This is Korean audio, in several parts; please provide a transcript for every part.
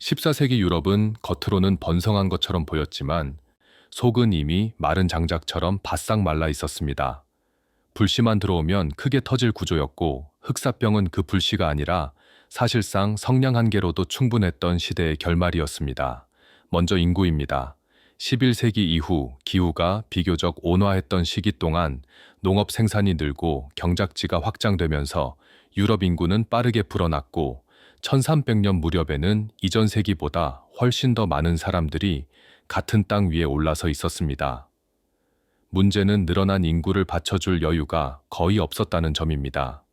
14세기 유럽은 겉으로는 번성한 것처럼 보였지만 속은 이미 마른 장작처럼 바싹 말라 있었습니다. 불씨만 들어오면 크게 터질 구조였고 흑사병은 그 불씨가 아니라 사실상 성냥 한 개로도 충분했던 시대의 결말이었습니다. 먼저 인구입니다. 11세기 이후 기후가 비교적 온화했던 시기 동안 농업 생산이 늘고 경작지가 확장되면서 유럽 인구는 빠르게 불어났고 1300년 무렵에는 이전 세기보다 훨씬 더 많은 사람들이 같은 땅 위에 올라서 있었습니다. 문제는 늘어난 인구를 받쳐줄 여유가 거의 없었다는 점입니다.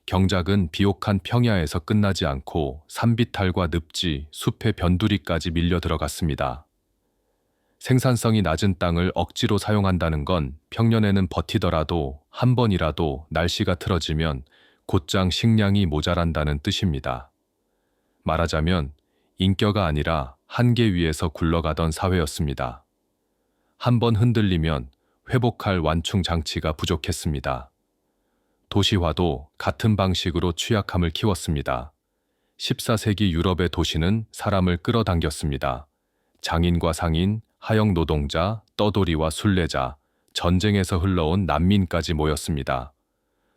경작은 비옥한 평야에서 끝나지 않고 산비탈과 늪지, 숲의 변두리까지 밀려 들어갔습니다. 생산성이 낮은 땅을 억지로 사용한다는 건 평년에는 버티더라도 한 번이라도 날씨가 틀어지면 곧장 식량이 모자란다는 뜻입니다. 말하자면 인격가 아니라 한계 위에서 굴러가던 사회였습니다. 한 번 흔들리면 회복할 완충 장치가 부족했습니다. 도시화도 같은 방식으로 취약함을 키웠습니다. 14세기 유럽의 도시는 사람을 끌어당겼습니다. 장인과 상인, 하역 노동자, 떠돌이와 순례자, 전쟁에서 흘러온 난민까지 모였습니다.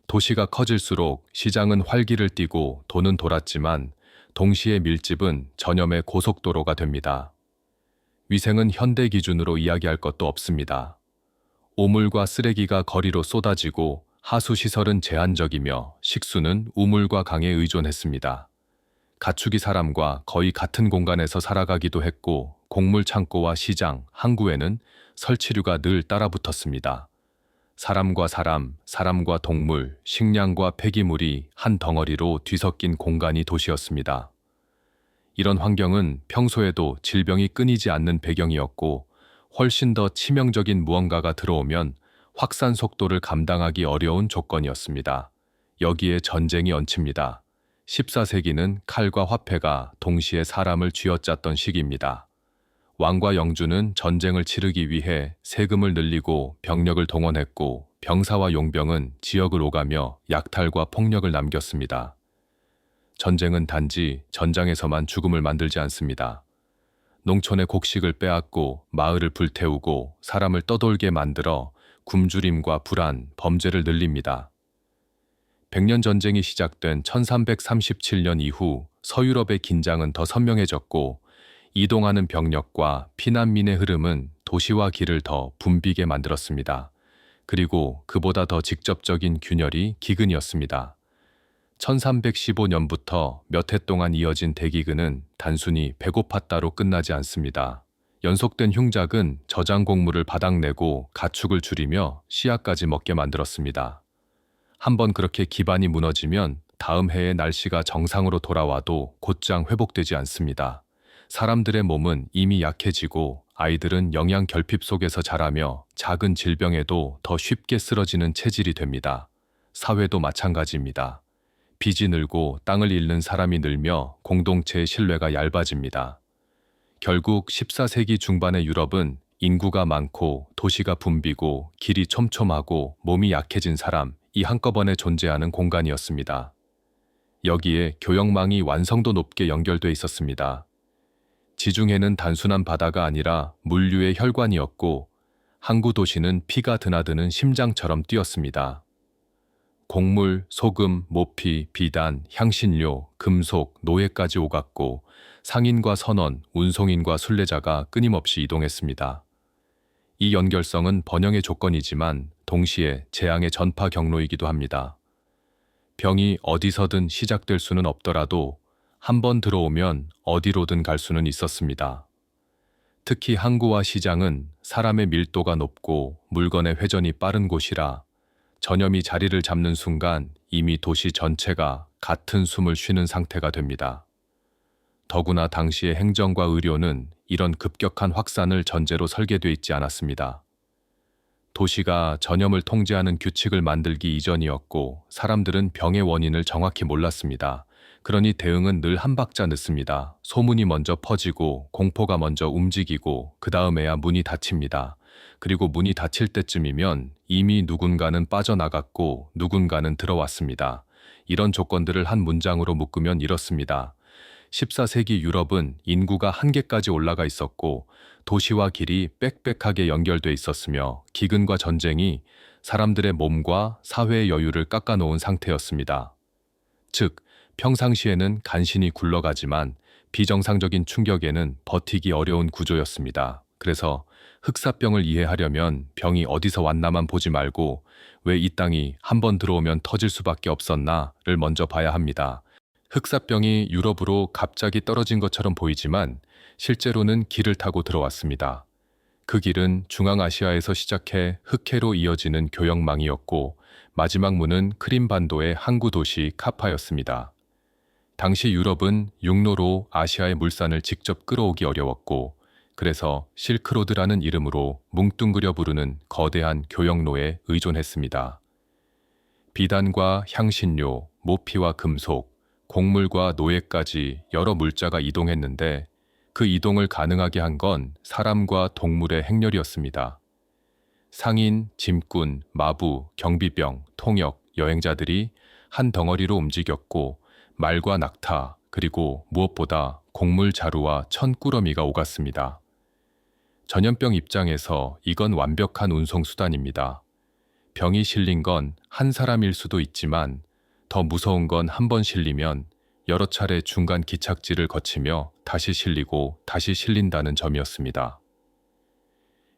도시가 커질수록 시장은 활기를 띠고 돈은 돌았지만 동시에 밀집은 전염의 고속도로가 됩니다. 위생은 현대 기준으로 이야기할 것도 없습니다. 오물과 쓰레기가 거리로 쏟아지고 하수시설은 제한적이며 식수는 우물과 강에 의존했습니다. 가축이 사람과 거의 같은 공간에서 살아가기도 했고 곡물 창고와 시장, 항구에는 설치류가 늘 따라붙었습니다. 사람과 사람, 사람과 동물, 식량과 폐기물이 한 덩어리로 뒤섞인 공간이 도시였습니다. 이런 환경은 평소에도 질병이 끊이지 않는 배경이었고 훨씬 더 치명적인 무언가가 들어오면 확산 속도를 감당하기 어려운 조건이었습니다. 여기에 전쟁이 얹힙니다. 14세기는 칼과 화폐가 동시에 사람을 쥐어짰던 시기입니다. 왕과 영주는 전쟁을 치르기 위해 세금을 늘리고 병력을 동원했고 병사와 용병은 지역을 오가며 약탈과 폭력을 남겼습니다. 전쟁은 단지 전장에서만 죽음을 만들지 않습니다. 농촌의 곡식을 빼앗고 마을을 불태우고 사람을 떠돌게 만들어 굶주림과 불안, 범죄를 늘립니다. 백년 전쟁이 시작된 1337년 이후 서유럽의 긴장은 더 선명해졌고 이동하는 병력과 피난민의 흐름은 도시와 길을 더 붐비게 만들었습니다. 그리고 그보다 더 직접적인 균열이 기근이었습니다. 1315년부터 몇 해 동안 이어진 대기근은 단순히 배고팠다로 끝나지 않습니다. 연속된 흉작은 저장 곡물을 바닥내고 가축을 줄이며 씨앗까지 먹게 만들었습니다. 한번 그렇게 기반이 무너지면 다음 해에 날씨가 정상으로 돌아와도 곧장 회복되지 않습니다. 사람들의 몸은 이미 약해지고 아이들은 영양 결핍 속에서 자라며 작은 질병에도 더 쉽게 쓰러지는 체질이 됩니다. 사회도 마찬가지입니다. 빚이 늘고 땅을 잃는 사람이 늘며 공동체의 신뢰가 얇아집니다. 결국 14세기 중반의 유럽은 인구가 많고 도시가 붐비고 길이 촘촘하고 몸이 약해진 사람, 이 한꺼번에 존재하는 공간이었습니다. 여기에 교역망이 완성도 높게 연결돼 있었습니다. 지중해는 단순한 바다가 아니라 물류의 혈관이었고 항구 도시는 피가 드나드는 심장처럼 뛰었습니다. 곡물, 소금, 모피, 비단, 향신료, 금속, 노예까지 오갔고 상인과 선원, 운송인과 순례자가 끊임없이 이동했습니다. 이 연결성은 번영의 조건이지만 동시에 재앙의 전파 경로이기도 합니다. 병이 어디서든 시작될 수는 없더라도 한번 들어오면 어디로든 갈 수는 있었습니다. 특히 항구와 시장은 사람의 밀도가 높고 물건의 회전이 빠른 곳이라 전염이 자리를 잡는 순간 이미 도시 전체가 같은 숨을 쉬는 상태가 됩니다. 더구나 당시의 행정과 의료는 이런 급격한 확산을 전제로 설계되어 있지 않았습니다. 도시가 전염을 통제하는 규칙을 만들기 이전이었고 사람들은 병의 원인을 정확히 몰랐습니다. 그러니 대응은 늘 한 박자 늦습니다. 소문이 먼저 퍼지고 공포가 먼저 움직이고 그 다음에야 문이 닫힙니다. 그리고 문이 닫힐 때쯤이면 이미 누군가는 빠져나갔고 누군가는 들어왔습니다. 이런 조건들을 한 문장으로 묶으면 이렇습니다. 14세기 유럽은 인구가 한계까지 올라가 있었고 도시와 길이 빽빽하게 연결돼 있었으며 기근과 전쟁이 사람들의 몸과 사회의 여유를 깎아놓은 상태였습니다. 즉, 평상시에는 간신히 굴러가지만 비정상적인 충격에는 버티기 어려운 구조였습니다. 그래서 흑사병을 이해하려면 병이 어디서 왔나만 보지 말고 왜 이 땅이 한번 들어오면 터질 수밖에 없었나를 먼저 봐야 합니다. 흑사병이 유럽으로 갑자기 떨어진 것처럼 보이지만 실제로는 길을 타고 들어왔습니다. 그 길은 중앙아시아에서 시작해 흑해로 이어지는 교역망이었고 마지막 문은 크림반도의 항구 도시 카파였습니다. 당시 유럽은 육로로 아시아의 물산을 직접 끌어오기 어려웠고 그래서 실크로드라는 이름으로 뭉뚱그려 부르는 거대한 교역로에 의존했습니다. 비단과 향신료, 모피와 금속, 곡물과 노예까지 여러 물자가 이동했는데 그 이동을 가능하게 한 건 사람과 동물의 행렬이었습니다. 상인, 짐꾼, 마부, 경비병, 통역, 여행자들이 한 덩어리로 움직였고 말과 낙타, 그리고 무엇보다 곡물 자루와 천꾸러미가 오갔습니다. 전염병 입장에서 이건 완벽한 운송수단입니다. 병이 실린 건 한 사람일 수도 있지만 더 무서운 건 한 번 실리면 여러 차례 중간 기착지를 거치며 다시 실리고 다시 실린다는 점이었습니다.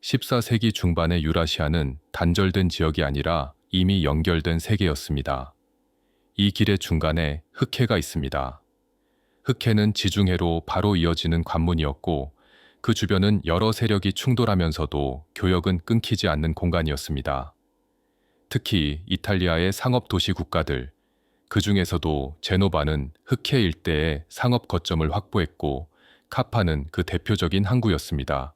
14세기 중반의 유라시아는 단절된 지역이 아니라 이미 연결된 세계였습니다. 이 길의 중간에 흑해가 있습니다. 흑해는 지중해로 바로 이어지는 관문이었고 그 주변은 여러 세력이 충돌하면서도 교역은 끊기지 않는 공간이었습니다. 특히 이탈리아의 상업 도시 국가들, 그 중에서도 제노바는 흑해 일대에 상업 거점을 확보했고 카파는 그 대표적인 항구였습니다.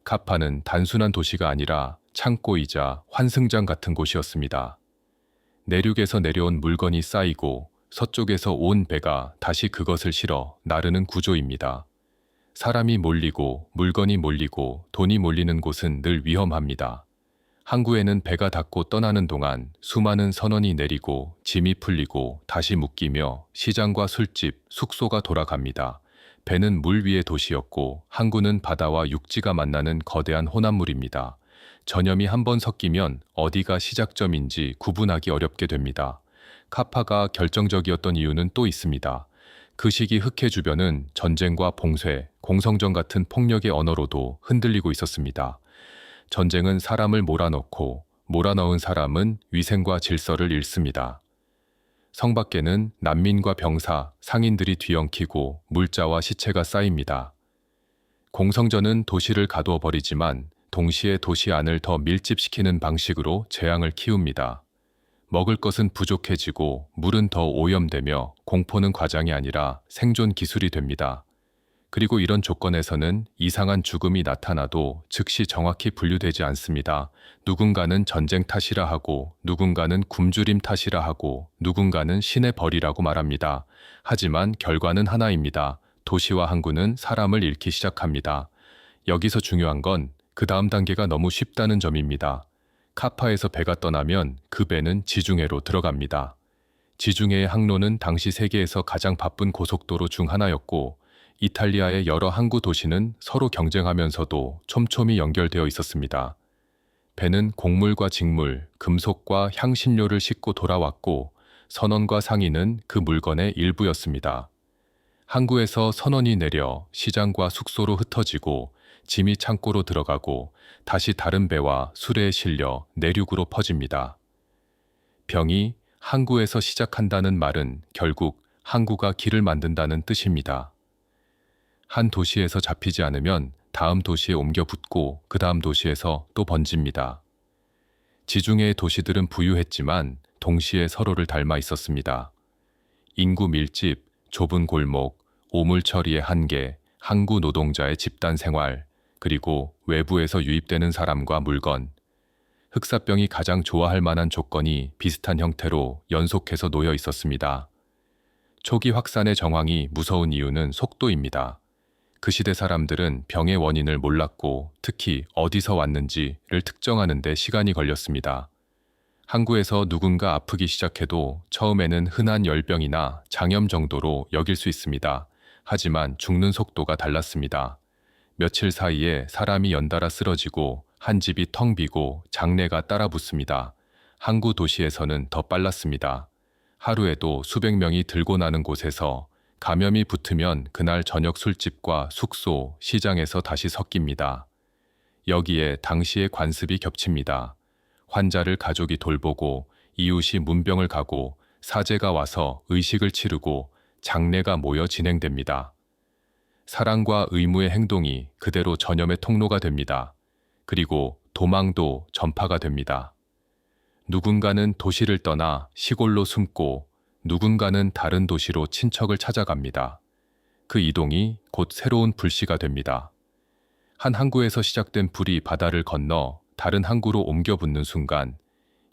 카파는 단순한 도시가 아니라 창고이자 환승장 같은 곳이었습니다. 내륙에서 내려온 물건이 쌓이고 서쪽에서 온 배가 다시 그것을 실어 나르는 구조입니다. 사람이 몰리고 물건이 몰리고 돈이 몰리는 곳은 늘 위험합니다. 항구에는 배가 닿고 떠나는 동안 수많은 선원이 내리고 짐이 풀리고 다시 묶이며 시장과 술집, 숙소가 돌아갑니다. 배는 물 위의 도시였고 항구는 바다와 육지가 만나는 거대한 혼합물입니다. 전염이 한번 섞이면 어디가 시작점인지 구분하기 어렵게 됩니다. 카파가 결정적이었던 이유는 또 있습니다. 그 시기 흑해 주변은 전쟁과 봉쇄, 공성전 같은 폭력의 언어로도 흔들리고 있었습니다. 전쟁은 사람을 몰아넣고 몰아넣은 사람은 위생과 질서를 잃습니다. 성 밖에는 난민과 병사, 상인들이 뒤엉키고 물자와 시체가 쌓입니다. 공성전은 도시를 가두어 버리지만 동시에 도시 안을 더 밀집시키는 방식으로 재앙을 키웁니다. 먹을 것은 부족해지고 물은 더 오염되며 공포는 과장이 아니라 생존 기술이 됩니다. 그리고 이런 조건에서는 이상한 죽음이 나타나도 즉시 정확히 분류되지 않습니다. 누군가는 전쟁 탓이라 하고 누군가는 굶주림 탓이라 하고 누군가는 신의 벌이라고 말합니다. 하지만 결과는 하나입니다. 도시와 항구는 사람을 잃기 시작합니다. 여기서 중요한 건 그 다음 단계가 너무 쉽다는 점입니다. 카파에서 배가 떠나면 그 배는 지중해로 들어갑니다. 지중해의 항로는 당시 세계에서 가장 바쁜 고속도로 중 하나였고 이탈리아의 여러 항구 도시는 서로 경쟁하면서도 촘촘히 연결되어 있었습니다. 배는 곡물과 직물, 금속과 향신료를 싣고 돌아왔고 선원과 상인은 그 물건의 일부였습니다. 항구에서 선원이 내려 시장과 숙소로 흩어지고 짐이 창고로 들어가고 다시 다른 배와 수레에 실려 내륙으로 퍼집니다. 병이 항구에서 시작한다는 말은 결국 항구가 길을 만든다는 뜻입니다. 한 도시에서 잡히지 않으면 다음 도시에 옮겨 붙고 그 다음 도시에서 또 번집니다. 지중해의 도시들은 부유했지만 동시에 서로를 닮아 있었습니다. 인구 밀집, 좁은 골목, 오물 처리의 한계, 항구 노동자의 집단 생활, 그리고 외부에서 유입되는 사람과 물건, 흑사병이 가장 좋아할 만한 조건이 비슷한 형태로 연속해서 놓여 있었습니다. 초기 확산의 정황이 무서운 이유는 속도입니다. 그 시대 사람들은 병의 원인을 몰랐고 특히 어디서 왔는지를 특정하는 데 시간이 걸렸습니다. 항구에서 누군가 아프기 시작해도 처음에는 흔한 열병이나 장염 정도로 여길 수 있습니다. 하지만 죽는 속도가 달랐습니다. 며칠 사이에 사람이 연달아 쓰러지고 한 집이 텅 비고 장례가 따라 붙습니다. 항구 도시에서는 더 빨랐습니다. 하루에도 수백 명이 들고 나는 곳에서 감염이 붙으면 그날 저녁 술집과 숙소, 시장에서 다시 섞입니다. 여기에 당시의 관습이 겹칩니다. 환자를 가족이 돌보고 이웃이 문병을 가고 사제가 와서 의식을 치르고 장례가 모여 진행됩니다. 사랑과 의무의 행동이 그대로 전염의 통로가 됩니다. 그리고 도망도 전파가 됩니다. 누군가는 도시를 떠나 시골로 숨고 누군가는 다른 도시로 친척을 찾아갑니다. 그 이동이 곧 새로운 불씨가 됩니다. 한 항구에서 시작된 불이 바다를 건너 다른 항구로 옮겨 붙는 순간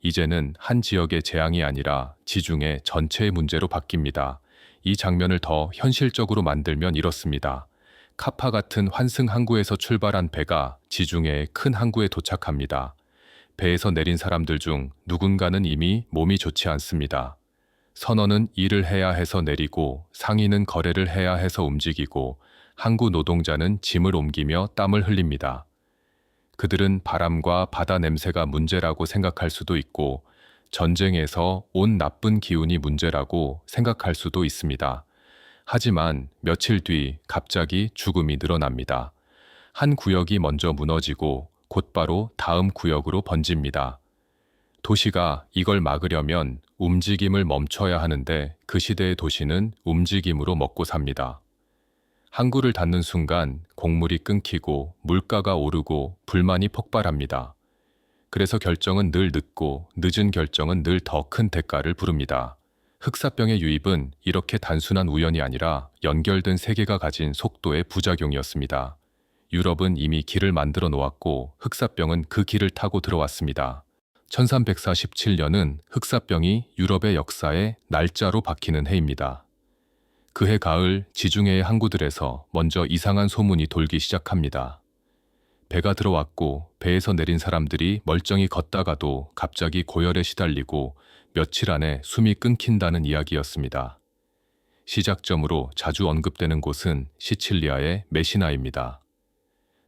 이제는 한 지역의 재앙이 아니라 지중해 전체의 문제로 바뀝니다. 이 장면을 더 현실적으로 만들면 이렇습니다. 카파 같은 환승 항구에서 출발한 배가 지중해의 큰 항구에 도착합니다. 배에서 내린 사람들 중 누군가는 이미 몸이 좋지 않습니다. 선원은 일을 해야 해서 내리고 상인은 거래를 해야 해서 움직이고 항구 노동자는 짐을 옮기며 땀을 흘립니다. 그들은 바람과 바다 냄새가 문제라고 생각할 수도 있고 전쟁에서 온 나쁜 기운이 문제라고 생각할 수도 있습니다. 하지만 며칠 뒤 갑자기 죽음이 늘어납니다. 한 구역이 먼저 무너지고 곧바로 다음 구역으로 번집니다. 도시가 이걸 막으려면 움직임을 멈춰야 하는데 그 시대의 도시는 움직임으로 먹고 삽니다. 항구를 닫는 순간 곡물이 끊기고 물가가 오르고 불만이 폭발합니다. 그래서 결정은 늘 늦고 늦은 결정은 늘 더 큰 대가를 부릅니다. 흑사병의 유입은 이렇게 단순한 우연이 아니라 연결된 세계가 가진 속도의 부작용이었습니다. 유럽은 이미 길을 만들어 놓았고 흑사병은 그 길을 타고 들어왔습니다. 1347년은 흑사병이 유럽의 역사에 날짜로 박히는 해입니다. 그해 가을 지중해의 항구들에서 먼저 이상한 소문이 돌기 시작합니다. 배가 들어왔고 배에서 내린 사람들이 멀쩡히 걷다가도 갑자기 고열에 시달리고 며칠 안에 숨이 끊긴다는 이야기였습니다. 시작점으로 자주 언급되는 곳은 시칠리아의 메시나입니다.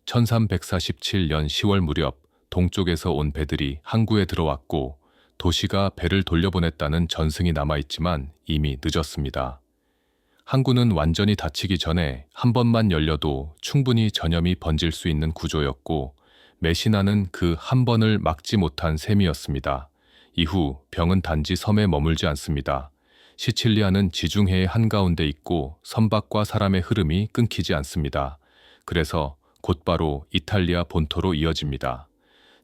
1347년 10월 무렵 동쪽에서 온 배들이 항구에 들어왔고 도시가 배를 돌려보냈다는 전승이 남아있지만 이미 늦었습니다. 항구는 완전히 닫히기 전에 한 번만 열려도 충분히 전염이 번질 수 있는 구조였고 메시나는 그 한 번을 막지 못한 셈이었습니다. 이후 병은 단지 섬에 머물지 않습니다. 시칠리아는 지중해의 한가운데 있고 선박과 사람의 흐름이 끊기지 않습니다. 그래서 곧바로 이탈리아 본토로 이어집니다.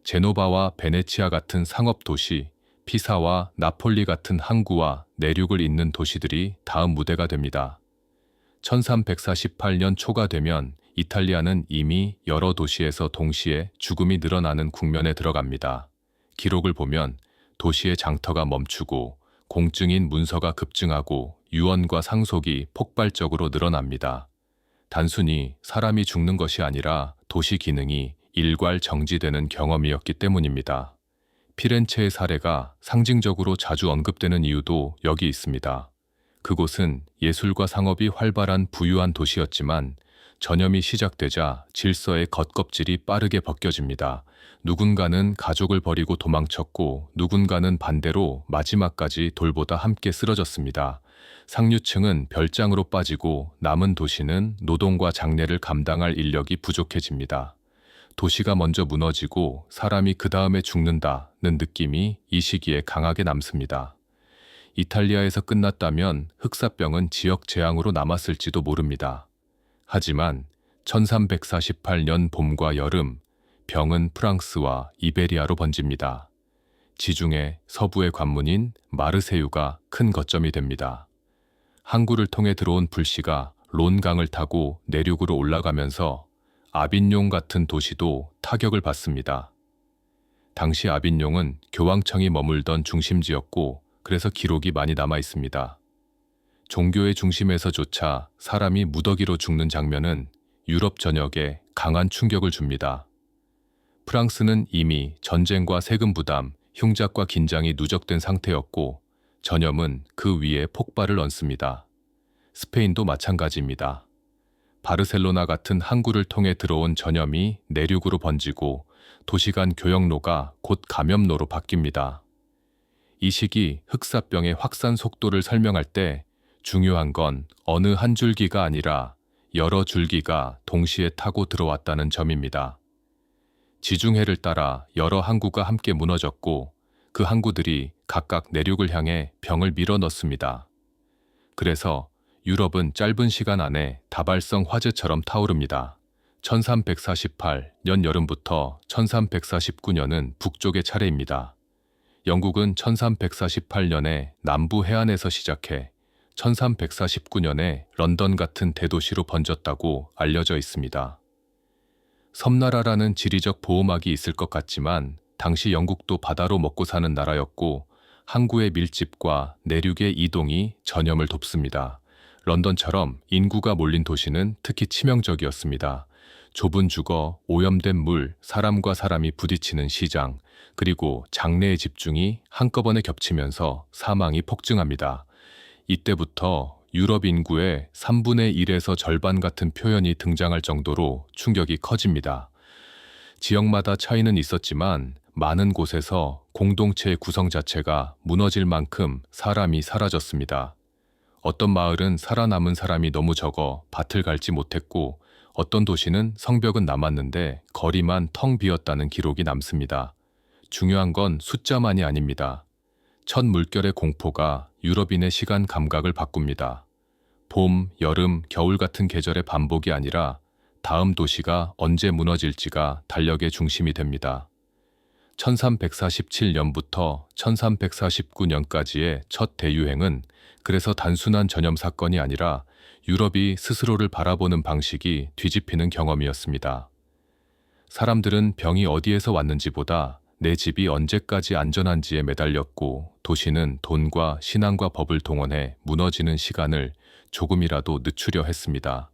제노바와 베네치아 같은 상업 도시, 피사와 나폴리 같은 항구와 내륙을 잇는 도시들이 다음 무대가 됩니다. 1348년 초가 되면 이탈리아는 이미 여러 도시에서 동시에 죽음이 늘어나는 국면에 들어갑니다. 기록을 보면 도시의 장터가 멈추고 공증인 문서가 급증하고 유언과 상속이 폭발적으로 늘어납니다. 단순히 사람이 죽는 것이 아니라 도시 기능이 일괄 정지되는 경험이었기 때문입니다. 피렌체의 사례가 상징적으로 자주 언급되는 이유도 여기 있습니다. 그곳은 예술과 상업이 활발한 부유한 도시였지만 전염이 시작되자 질서의 겉껍질이 빠르게 벗겨집니다. 누군가는 가족을 버리고 도망쳤고 누군가는 반대로 마지막까지 돌보다 함께 쓰러졌습니다. 상류층은 별장으로 빠지고 남은 도시는 노동과 장례를 감당할 인력이 부족해집니다. 도시가 먼저 무너지고 사람이 그 다음에 죽는다는 느낌이 이 시기에 강하게 남습니다. 이탈리아에서 끝났다면 흑사병은 지역 재앙으로 남았을지도 모릅니다. 하지만 1348년 봄과 여름, 병은 프랑스와 이베리아로 번집니다. 지중해 서부의 관문인 마르세유가 큰 거점이 됩니다. 항구를 통해 들어온 불씨가 론강을 타고 내륙으로 올라가면서 아빈용 같은 도시도 타격을 받습니다. 당시 아빈용은 교황청이 머물던 중심지였고 그래서 기록이 많이 남아 있습니다. 종교의 중심에서조차 사람이 무더기로 죽는 장면은 유럽 전역에 강한 충격을 줍니다. 프랑스는 이미 전쟁과 세금 부담, 흉작과 긴장이 누적된 상태였고 전염은 그 위에 폭발을 얹습니다. 스페인도 마찬가지입니다. 바르셀로나 같은 항구를 통해 들어온 전염이 내륙으로 번지고 도시 간 교역로가 곧 감염로로 바뀝니다. 이 시기 흑사병의 확산 속도를 설명할 때 중요한 건 어느 한 줄기가 아니라 여러 줄기가 동시에 타고 들어왔다는 점입니다. 지중해를 따라 여러 항구가 함께 무너졌고 그 항구들이 각각 내륙을 향해 병을 밀어넣습니다. 그래서 유럽은 짧은 시간 안에 다발성 화재처럼 타오릅니다. 1348년 여름부터 1349년은 북쪽의 차례입니다. 영국은 1348년에 남부 해안에서 시작해 1349년에 런던 같은 대도시로 번졌다고 알려져 있습니다. 섬나라라는 지리적 보호막이 있을 것 같지만 당시 영국도 바다로 먹고 사는 나라였고 항구의 밀집과 내륙의 이동이 전염을 돕습니다. 런던처럼 인구가 몰린 도시는 특히 치명적이었습니다. 좁은 주거, 오염된 물, 사람과 사람이 부딪히는 시장, 그리고 장래의 집중이 한꺼번에 겹치면서 사망이 폭증합니다. 이때부터 유럽 인구의 3분의 1에서 절반 같은 표현이 등장할 정도로 충격이 커집니다. 지역마다 차이는 있었지만 많은 곳에서 공동체의 구성 자체가 무너질 만큼 사람이 사라졌습니다. 어떤 마을은 살아남은 사람이 너무 적어 밭을 갈지 못했고 어떤 도시는 성벽은 남았는데 거리만 텅 비었다는 기록이 남습니다. 중요한 건 숫자만이 아닙니다. 첫 물결의 공포가 유럽인의 시간 감각을 바꿉니다. 봄, 여름, 겨울 같은 계절의 반복이 아니라 다음 도시가 언제 무너질지가 달력의 중심이 됩니다. 1347년부터 1349년까지의 첫 대유행은 그래서 단순한 전염 사건이 아니라 유럽이 스스로를 바라보는 방식이 뒤집히는 경험이었습니다. 사람들은 병이 어디에서 왔는지보다 내 집이 언제까지 안전한지에 매달렸고 도시는 돈과 신앙과 법을 동원해 무너지는 시간을 조금이라도 늦추려 했습니다.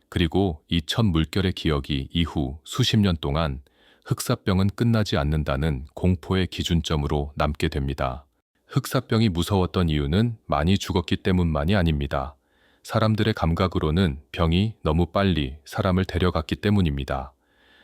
그리고 이 첫 물결의 기억이 이후 수십 년 동안 흑사병은 끝나지 않는다는 공포의 기준점으로 남게 됩니다. 흑사병이 무서웠던 이유는 많이 죽었기 때문만이 아닙니다. 사람들의 감각으로는 병이 너무 빨리 사람을 데려갔기 때문입니다.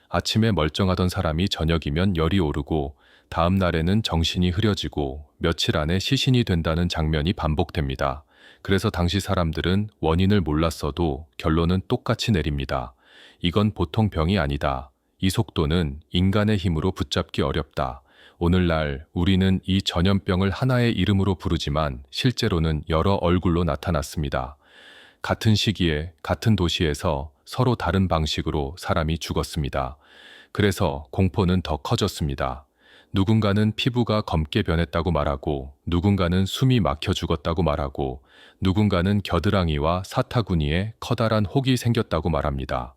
아침에 멀쩡하던 사람이 저녁이면 열이 오르고 다음 날에는 정신이 흐려지고 며칠 안에 시신이 된다는 장면이 반복됩니다. 그래서 당시 사람들은 원인을 몰랐어도 결론은 똑같이 내립니다. 이건 보통 병이 아니다. 이 속도는 인간의 힘으로 붙잡기 어렵다. 오늘날 우리는 이 전염병을 하나의 이름으로 부르지만 실제로는 여러 얼굴로 나타났습니다. 같은 시기에 같은 도시에서 서로 다른 방식으로 사람이 죽었습니다. 그래서 공포는 더 커졌습니다. 누군가는 피부가 검게 변했다고 말하고 누군가는 숨이 막혀 죽었다고 말하고 누군가는 겨드랑이와 사타구니에 커다란 혹이 생겼다고 말합니다.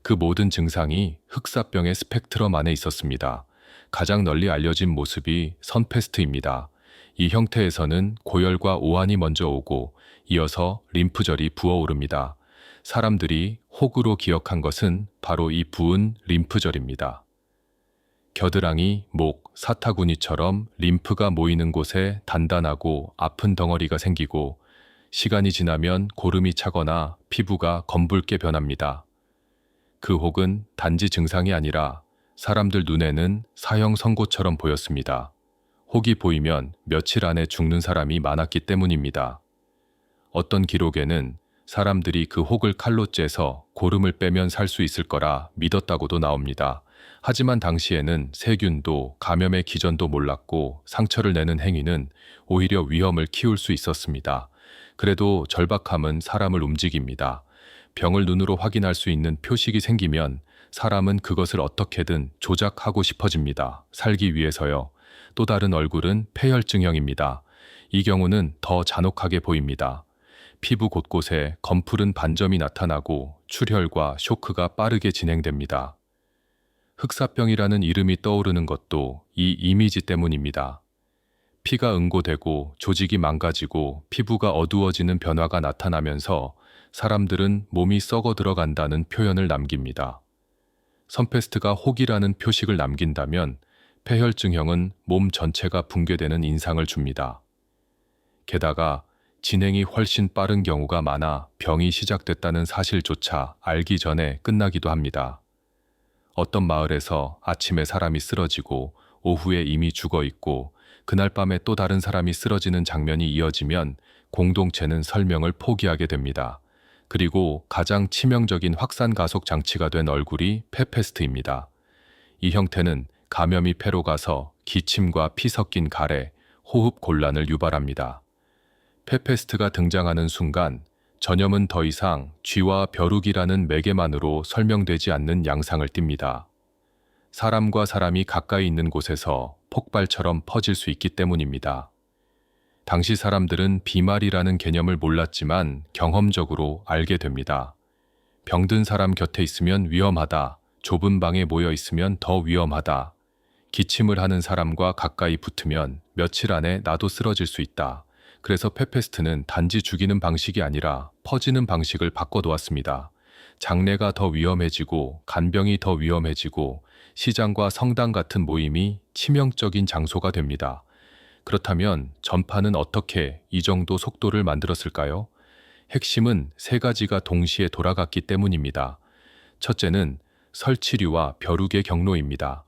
그 모든 증상이 흑사병의 스펙트럼 안에 있었습니다. 가장 널리 알려진 모습이 선페스트입니다. 이 형태에서는 고열과 오한이 먼저 오고 이어서 림프절이 부어오릅니다. 사람들이 혹으로 기억한 것은 바로 이 부은 림프절입니다. 겨드랑이, 목, 사타구니처럼 림프가 모이는 곳에 단단하고 아픈 덩어리가 생기고 시간이 지나면 고름이 차거나 피부가 검붉게 변합니다. 그 혹은 단지 증상이 아니라 사람들 눈에는 사형 선고처럼 보였습니다. 혹이 보이면 며칠 안에 죽는 사람이 많았기 때문입니다. 어떤 기록에는 사람들이 그 혹을 칼로 째서 고름을 빼면 살 수 있을 거라 믿었다고도 나옵니다. 하지만 당시에는 세균도 감염의 기전도 몰랐고 상처를 내는 행위는 오히려 위험을 키울 수 있었습니다. 그래도 절박함은 사람을 움직입니다. 병을 눈으로 확인할 수 있는 표식이 생기면 사람은 그것을 어떻게든 조작하고 싶어집니다. 살기 위해서요. 또 다른 얼굴은 폐혈증형입니다. 이 경우는 더 잔혹하게 보입니다. 피부 곳곳에 검푸른 반점이 나타나고 출혈과 쇼크가 빠르게 진행됩니다. 흑사병이라는 이름이 떠오르는 것도 이 이미지 때문입니다. 피가 응고되고 조직이 망가지고 피부가 어두워지는 변화가 나타나면서 사람들은 몸이 썩어 들어간다는 표현을 남깁니다. 선페스트가 혹이라는 표식을 남긴다면 폐혈증형은 몸 전체가 붕괴되는 인상을 줍니다. 게다가 진행이 훨씬 빠른 경우가 많아 병이 시작됐다는 사실조차 알기 전에 끝나기도 합니다. 어떤 마을에서 아침에 사람이 쓰러지고 오후에 이미 죽어 있고 그날 밤에 또 다른 사람이 쓰러지는 장면이 이어지면 공동체는 설명을 포기하게 됩니다. 그리고 가장 치명적인 확산 가속 장치가 된 얼굴이 폐페스트입니다. 이 형태는 감염이 폐로 가서 기침과 피 섞인 가래, 호흡 곤란을 유발합니다. 폐페스트가 등장하는 순간 전염은 더 이상 쥐와 벼룩이라는 매개만으로 설명되지 않는 양상을 띱니다. 사람과 사람이 가까이 있는 곳에서 폭발처럼 퍼질 수 있기 때문입니다. 당시 사람들은 비말이라는 개념을 몰랐지만 경험적으로 알게 됩니다. 병든 사람 곁에 있으면 위험하다, 좁은 방에 모여 있으면 더 위험하다, 기침을 하는 사람과 가까이 붙으면 며칠 안에 나도 쓰러질 수 있다. 그래서 폐페스트는 단지 죽이는 방식이 아니라 퍼지는 방식을 바꿔놓았습니다. 장례가 더 위험해지고 간병이 더 위험해지고 시장과 성당 같은 모임이 치명적인 장소가 됩니다. 그렇다면 전파는 어떻게 이 정도 속도를 만들었을까요? 핵심은 세 가지가 동시에 돌아갔기 때문입니다. 첫째는 설치류와 벼룩의 경로입니다.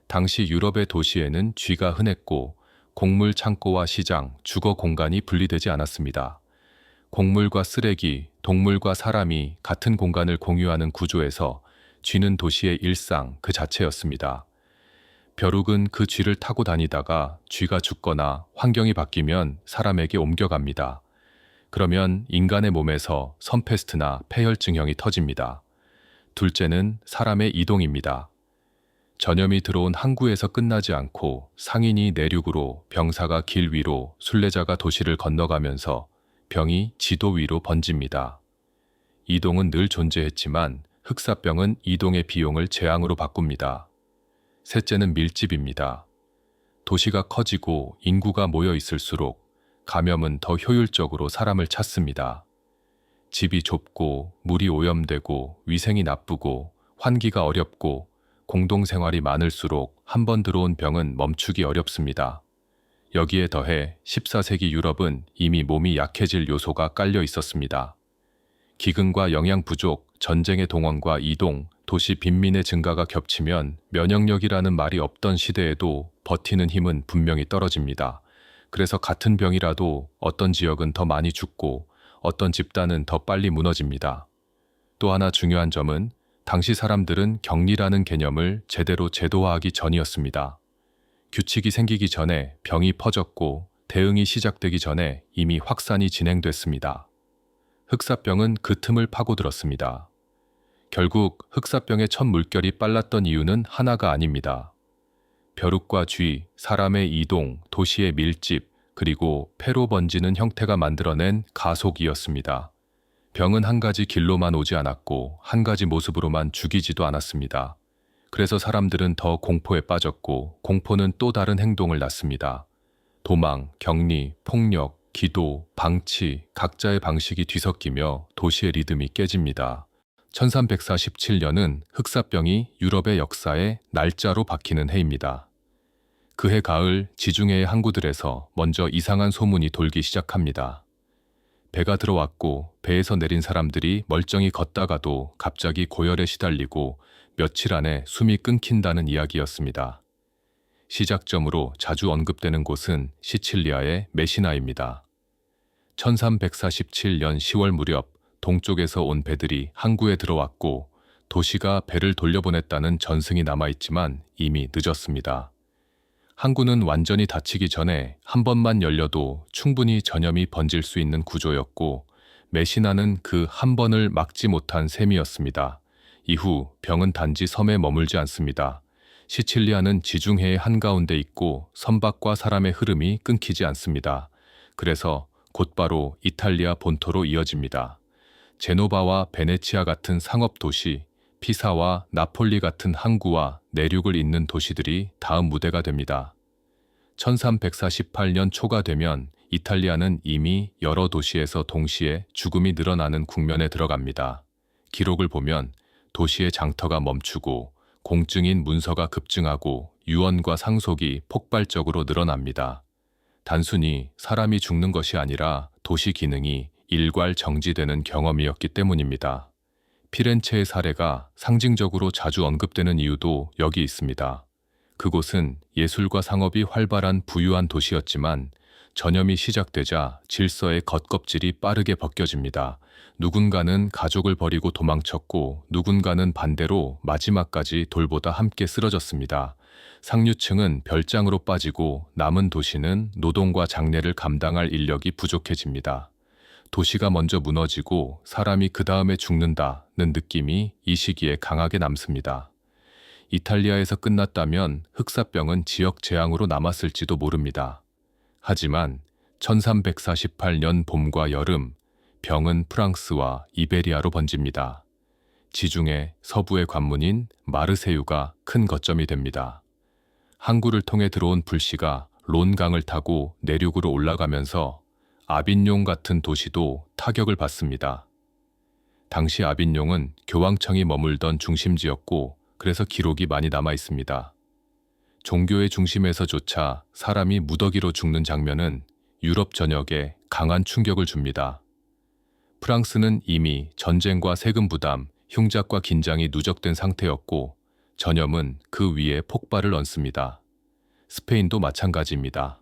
당시 유럽의 도시에는 쥐가 흔했고 곡물 창고와 시장, 주거 공간이 분리되지 않았습니다. 곡물과 쓰레기, 동물과 사람이 같은 공간을 공유하는 구조에서 쥐는 도시의 일상 그 자체였습니다. 벼룩은 그 쥐를 타고 다니다가 쥐가 죽거나 환경이 바뀌면 사람에게 옮겨갑니다. 그러면 인간의 몸에서 선페스트나 폐혈증형이 터집니다. 둘째는 사람의 이동입니다. 전염이 들어온 항구에서 끝나지 않고 상인이 내륙으로, 병사가 길 위로, 순례자가 도시를 건너가면서 병이 지도 위로 번집니다. 이동은 늘 존재했지만 흑사병은 이동의 비용을 재앙으로 바꿉니다. 셋째는 밀집입니다. 도시가 커지고 인구가 모여 있을수록 감염은 더 효율적으로 사람을 찾습니다. 집이 좁고 물이 오염되고 위생이 나쁘고 환기가 어렵고 공동생활이 많을수록 한 번 들어온 병은 멈추기 어렵습니다. 여기에 더해 14세기 유럽은 이미 몸이 약해질 요소가 깔려 있었습니다. 기근과 영양 부족, 전쟁의 동원과 이동, 도시 빈민의 증가가 겹치면 면역력이라는 말이 없던 시대에도 버티는 힘은 분명히 떨어집니다. 그래서 같은 병이라도 어떤 지역은 더 많이 죽고 어떤 집단은 더 빨리 무너집니다. 또 하나 중요한 점은 당시 사람들은 격리라는 개념을 제대로 제도화하기 전이었습니다. 규칙이 생기기 전에 병이 퍼졌고 대응이 시작되기 전에 이미 확산이 진행됐습니다. 흑사병은 그 틈을 파고들었습니다. 결국 흑사병의 첫 물결이 빨랐던 이유는 하나가 아닙니다. 벼룩과 쥐, 사람의 이동, 도시의 밀집, 그리고 폐로 번지는 형태가 만들어낸 가속이었습니다. 병은 한 가지 길로만 오지 않았고 한 가지 모습으로만 죽이지도 않았습니다. 그래서 사람들은 더 공포에 빠졌고 공포는 또 다른 행동을 낳습니다. 도망, 격리, 폭력, 기도, 방치, 각자의 방식이 뒤섞이며 도시의 리듬이 깨집니다. 1347년은 흑사병이 유럽의 역사에 날짜로 박히는 해입니다. 그해 가을 지중해의 항구들에서 먼저 이상한 소문이 돌기 시작합니다. 배가 들어왔고 배에서 내린 사람들이 멀쩡히 걷다가도 갑자기 고열에 시달리고 며칠 안에 숨이 끊긴다는 이야기였습니다. 시작점으로 자주 언급되는 곳은 시칠리아의 메시나입니다. 1347년 10월 무렵 동쪽에서 온 배들이 항구에 들어왔고 도시가 배를 돌려보냈다는 전승이 남아있지만 이미 늦었습니다. 항구는 완전히 닫히기 전에 한 번만 열려도 충분히 전염이 번질 수 있는 구조였고 메시나는 그 한 번을 막지 못한 셈이었습니다. 이후 병은 단지 섬에 머물지 않습니다. 시칠리아는 지중해의 한가운데 있고 선박과 사람의 흐름이 끊기지 않습니다. 그래서 곧바로 이탈리아 본토로 이어집니다. 제노바와 베네치아 같은 상업 도시, 피사와 나폴리 같은 항구와 내륙을 잇는 도시들이 다음 무대가 됩니다. 1348년 초가 되면 이탈리아는 이미 여러 도시에서 동시에 죽음이 늘어나는 국면에 들어갑니다. 기록을 보면 도시의 장터가 멈추고 공증인 문서가 급증하고 유언과 상속이 폭발적으로 늘어납니다. 단순히 사람이 죽는 것이 아니라 도시 기능이 일괄 정지되는 경험이었기 때문입니다. 피렌체의 사례가 상징적으로 자주 언급되는 이유도 여기 있습니다. 그곳은 예술과 상업이 활발한 부유한 도시였지만 전염이 시작되자 질서의 겉껍질이 빠르게 벗겨집니다. 누군가는 가족을 버리고 도망쳤고 누군가는 반대로 마지막까지 돌보다 함께 쓰러졌습니다. 상류층은 별장으로 빠지고 남은 도시는 노동과 장례를 감당할 인력이 부족해집니다. 도시가 먼저 무너지고 사람이 그 다음에 죽는다는 느낌이 이 시기에 강하게 남습니다. 이탈리아에서 끝났다면 흑사병은 지역 재앙으로 남았을지도 모릅니다. 하지만 1348년 봄과 여름, 병은 프랑스와 이베리아로 번집니다. 지중해 서부의 관문인 마르세유가 큰 거점이 됩니다. 항구를 통해 들어온 불씨가 론강을 타고 내륙으로 올라가면서 아빈용 같은 도시도 타격을 받습니다. 당시 아빈용은 교황청이 머물던 중심지였고 그래서 기록이 많이 남아 있습니다. 종교의 중심에서조차 사람이 무더기로 죽는 장면은 유럽 전역에 강한 충격을 줍니다. 프랑스는 이미 전쟁과 세금 부담, 흉작과 긴장이 누적된 상태였고 전염은 그 위에 폭발을 얹습니다. 스페인도 마찬가지입니다.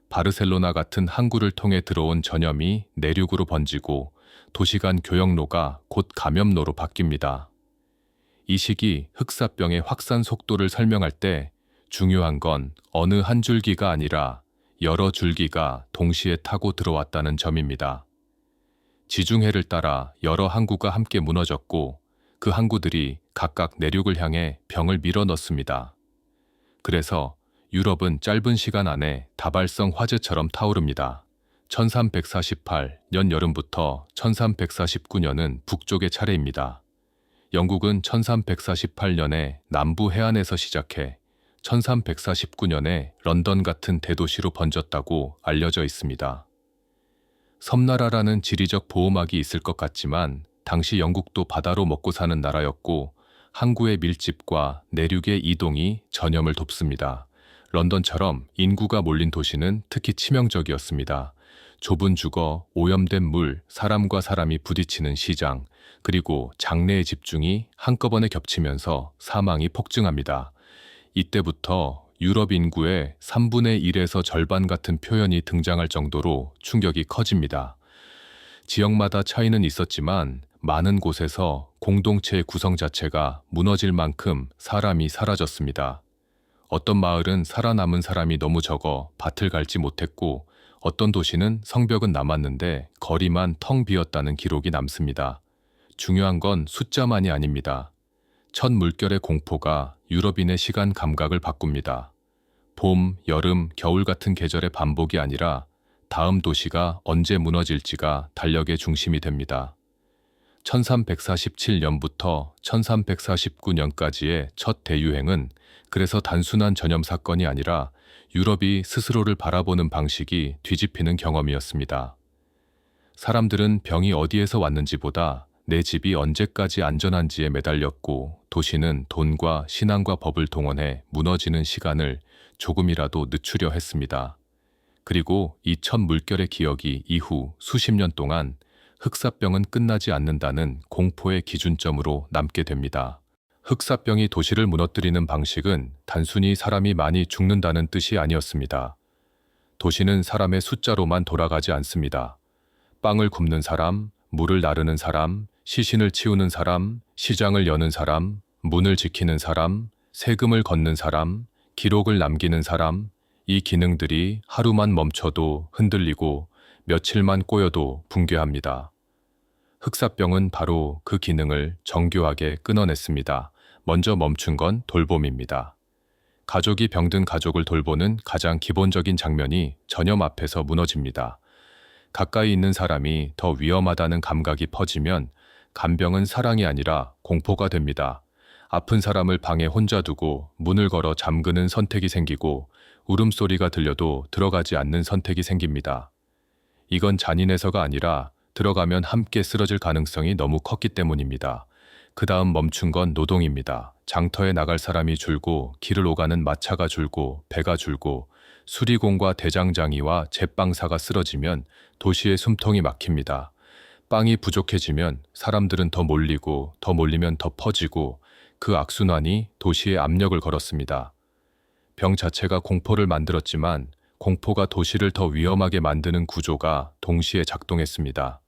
바르셀로나 같은 항구를 통해 들어온 전염이 내륙으로 번지고 도시 간 교역로가 곧 감염로로 바뀝니다. 이 시기 흑사병의 확산 속도를 설명할 때 중요한 건 어느 한 줄기가 아니라 여러 줄기가 동시에 타고 들어왔다는 점입니다. 지중해를 따라 여러 항구가 함께 무너졌고 그 항구들이 각각 내륙을 향해 병을 밀어넣습니다. 그래서 유럽은 짧은 시간 안에 다발성 화재처럼 타오릅니다. 1348년 여름부터 1349년은 북쪽의 차례입니다. 영국은 1348년에 남부 해안에서 시작해 1349년에 런던 같은 대도시로 번졌다고 알려져 있습니다. 섬나라라는 지리적 보호막이 있을 것 같지만 당시 영국도 바다로 먹고 사는 나라였고 항구의 밀집과 내륙의 이동이 전염을 돕습니다. 런던처럼 인구가 몰린 도시는 특히 치명적이었습니다. 좁은 주거, 오염된 물, 사람과 사람이 부딪히는 시장, 그리고 장례의 집중이 한꺼번에 겹치면서 사망이 폭증합니다. 이때부터 유럽 인구의 3분의 1에서 절반 같은 표현이 등장할 정도로 충격이 커집니다. 지역마다 차이는 있었지만 많은 곳에서 공동체의 구성 자체가 무너질 만큼 사람이 사라졌습니다. 어떤 마을은 살아남은 사람이 너무 적어 밭을 갈지 못했고 어떤 도시는 성벽은 남았는데 거리만 텅 비었다는 기록이 남습니다. 중요한 건 숫자만이 아닙니다. 첫 물결의 공포가 유럽인의 시간 감각을 바꿉니다. 봄, 여름, 겨울 같은 계절의 반복이 아니라 다음 도시가 언제 무너질지가 달력의 중심이 됩니다. 1347년부터 1349년까지의 첫 대유행은 그래서 단순한 전염 사건이 아니라 유럽이 스스로를 바라보는 방식이 뒤집히는 경험이었습니다. 사람들은 병이 어디에서 왔는지보다 내 집이 언제까지 안전한지에 매달렸고 도시는 돈과 신앙과 법을 동원해 무너지는 시간을 조금이라도 늦추려 했습니다. 그리고 이 첫 물결의 기억이 이후 수십 년 동안 흑사병은 끝나지 않는다는 공포의 기준점으로 남게 됩니다. 흑사병이 도시를 무너뜨리는 방식은 단순히 사람이 많이 죽는다는 뜻이 아니었습니다. 도시는 사람의 숫자로만 돌아가지 않습니다. 빵을 굽는 사람, 물을 나르는 사람, 시신을 치우는 사람, 시장을 여는 사람, 문을 지키는 사람, 세금을 걷는 사람, 기록을 남기는 사람, 이 기능들이 하루만 멈춰도 흔들리고 며칠만 꼬여도 붕괴합니다. 흑사병은 바로 그 기능을 정교하게 끊어냈습니다. 먼저 멈춘 건 돌봄입니다. 가족이 병든 가족을 돌보는 가장 기본적인 장면이 전염 앞에서 무너집니다. 가까이 있는 사람이 더 위험하다는 감각이 퍼지면 간병은 사랑이 아니라 공포가 됩니다. 아픈 사람을 방에 혼자 두고 문을 걸어 잠그는 선택이 생기고 울음소리가 들려도 들어가지 않는 선택이 생깁니다. 이건 잔인해서가 아니라 들어가면 함께 쓰러질 가능성이 너무 컸기 때문입니다. 그 다음 멈춘 건 노동입니다. 장터에 나갈 사람이 줄고 길을 오가는 마차가 줄고 배가 줄고 수리공과 대장장이와 제빵사가 쓰러지면 도시의 숨통이 막힙니다. 빵이 부족해지면 사람들은 더 몰리고 더 몰리면 더 퍼지고 그 악순환이 도시에 압력을 걸었습니다. 병 자체가 공포를 만들었지만 공포가 도시를 더 위험하게 만드는 구조가 동시에 작동했습니다.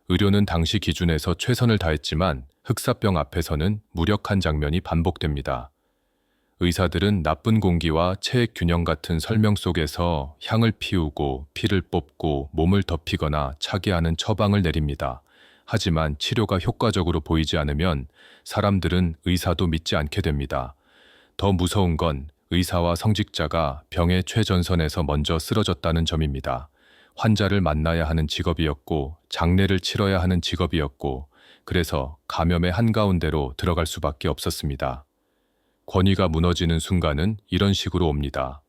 의료는 당시 기준에서 최선을 다했지만 흑사병 앞에서는 무력한 장면이 반복됩니다. 의사들은 나쁜 공기와 체액 균형 같은 설명 속에서 향을 피우고 피를 뽑고 몸을 덮이거나 차게 하는 처방을 내립니다. 하지만 치료가 효과적으로 보이지 않으면 사람들은 의사도 믿지 않게 됩니다. 더 무서운 건 의사와 성직자가 병의 최전선에서 먼저 쓰러졌다는 점입니다. 환자를 만나야 하는 직업이었고 장례를 치러야 하는 직업이었고 그래서 감염의 한가운데로 들어갈 수밖에 없었습니다. 권위가 무너지는 순간은 이런 식으로 옵니다.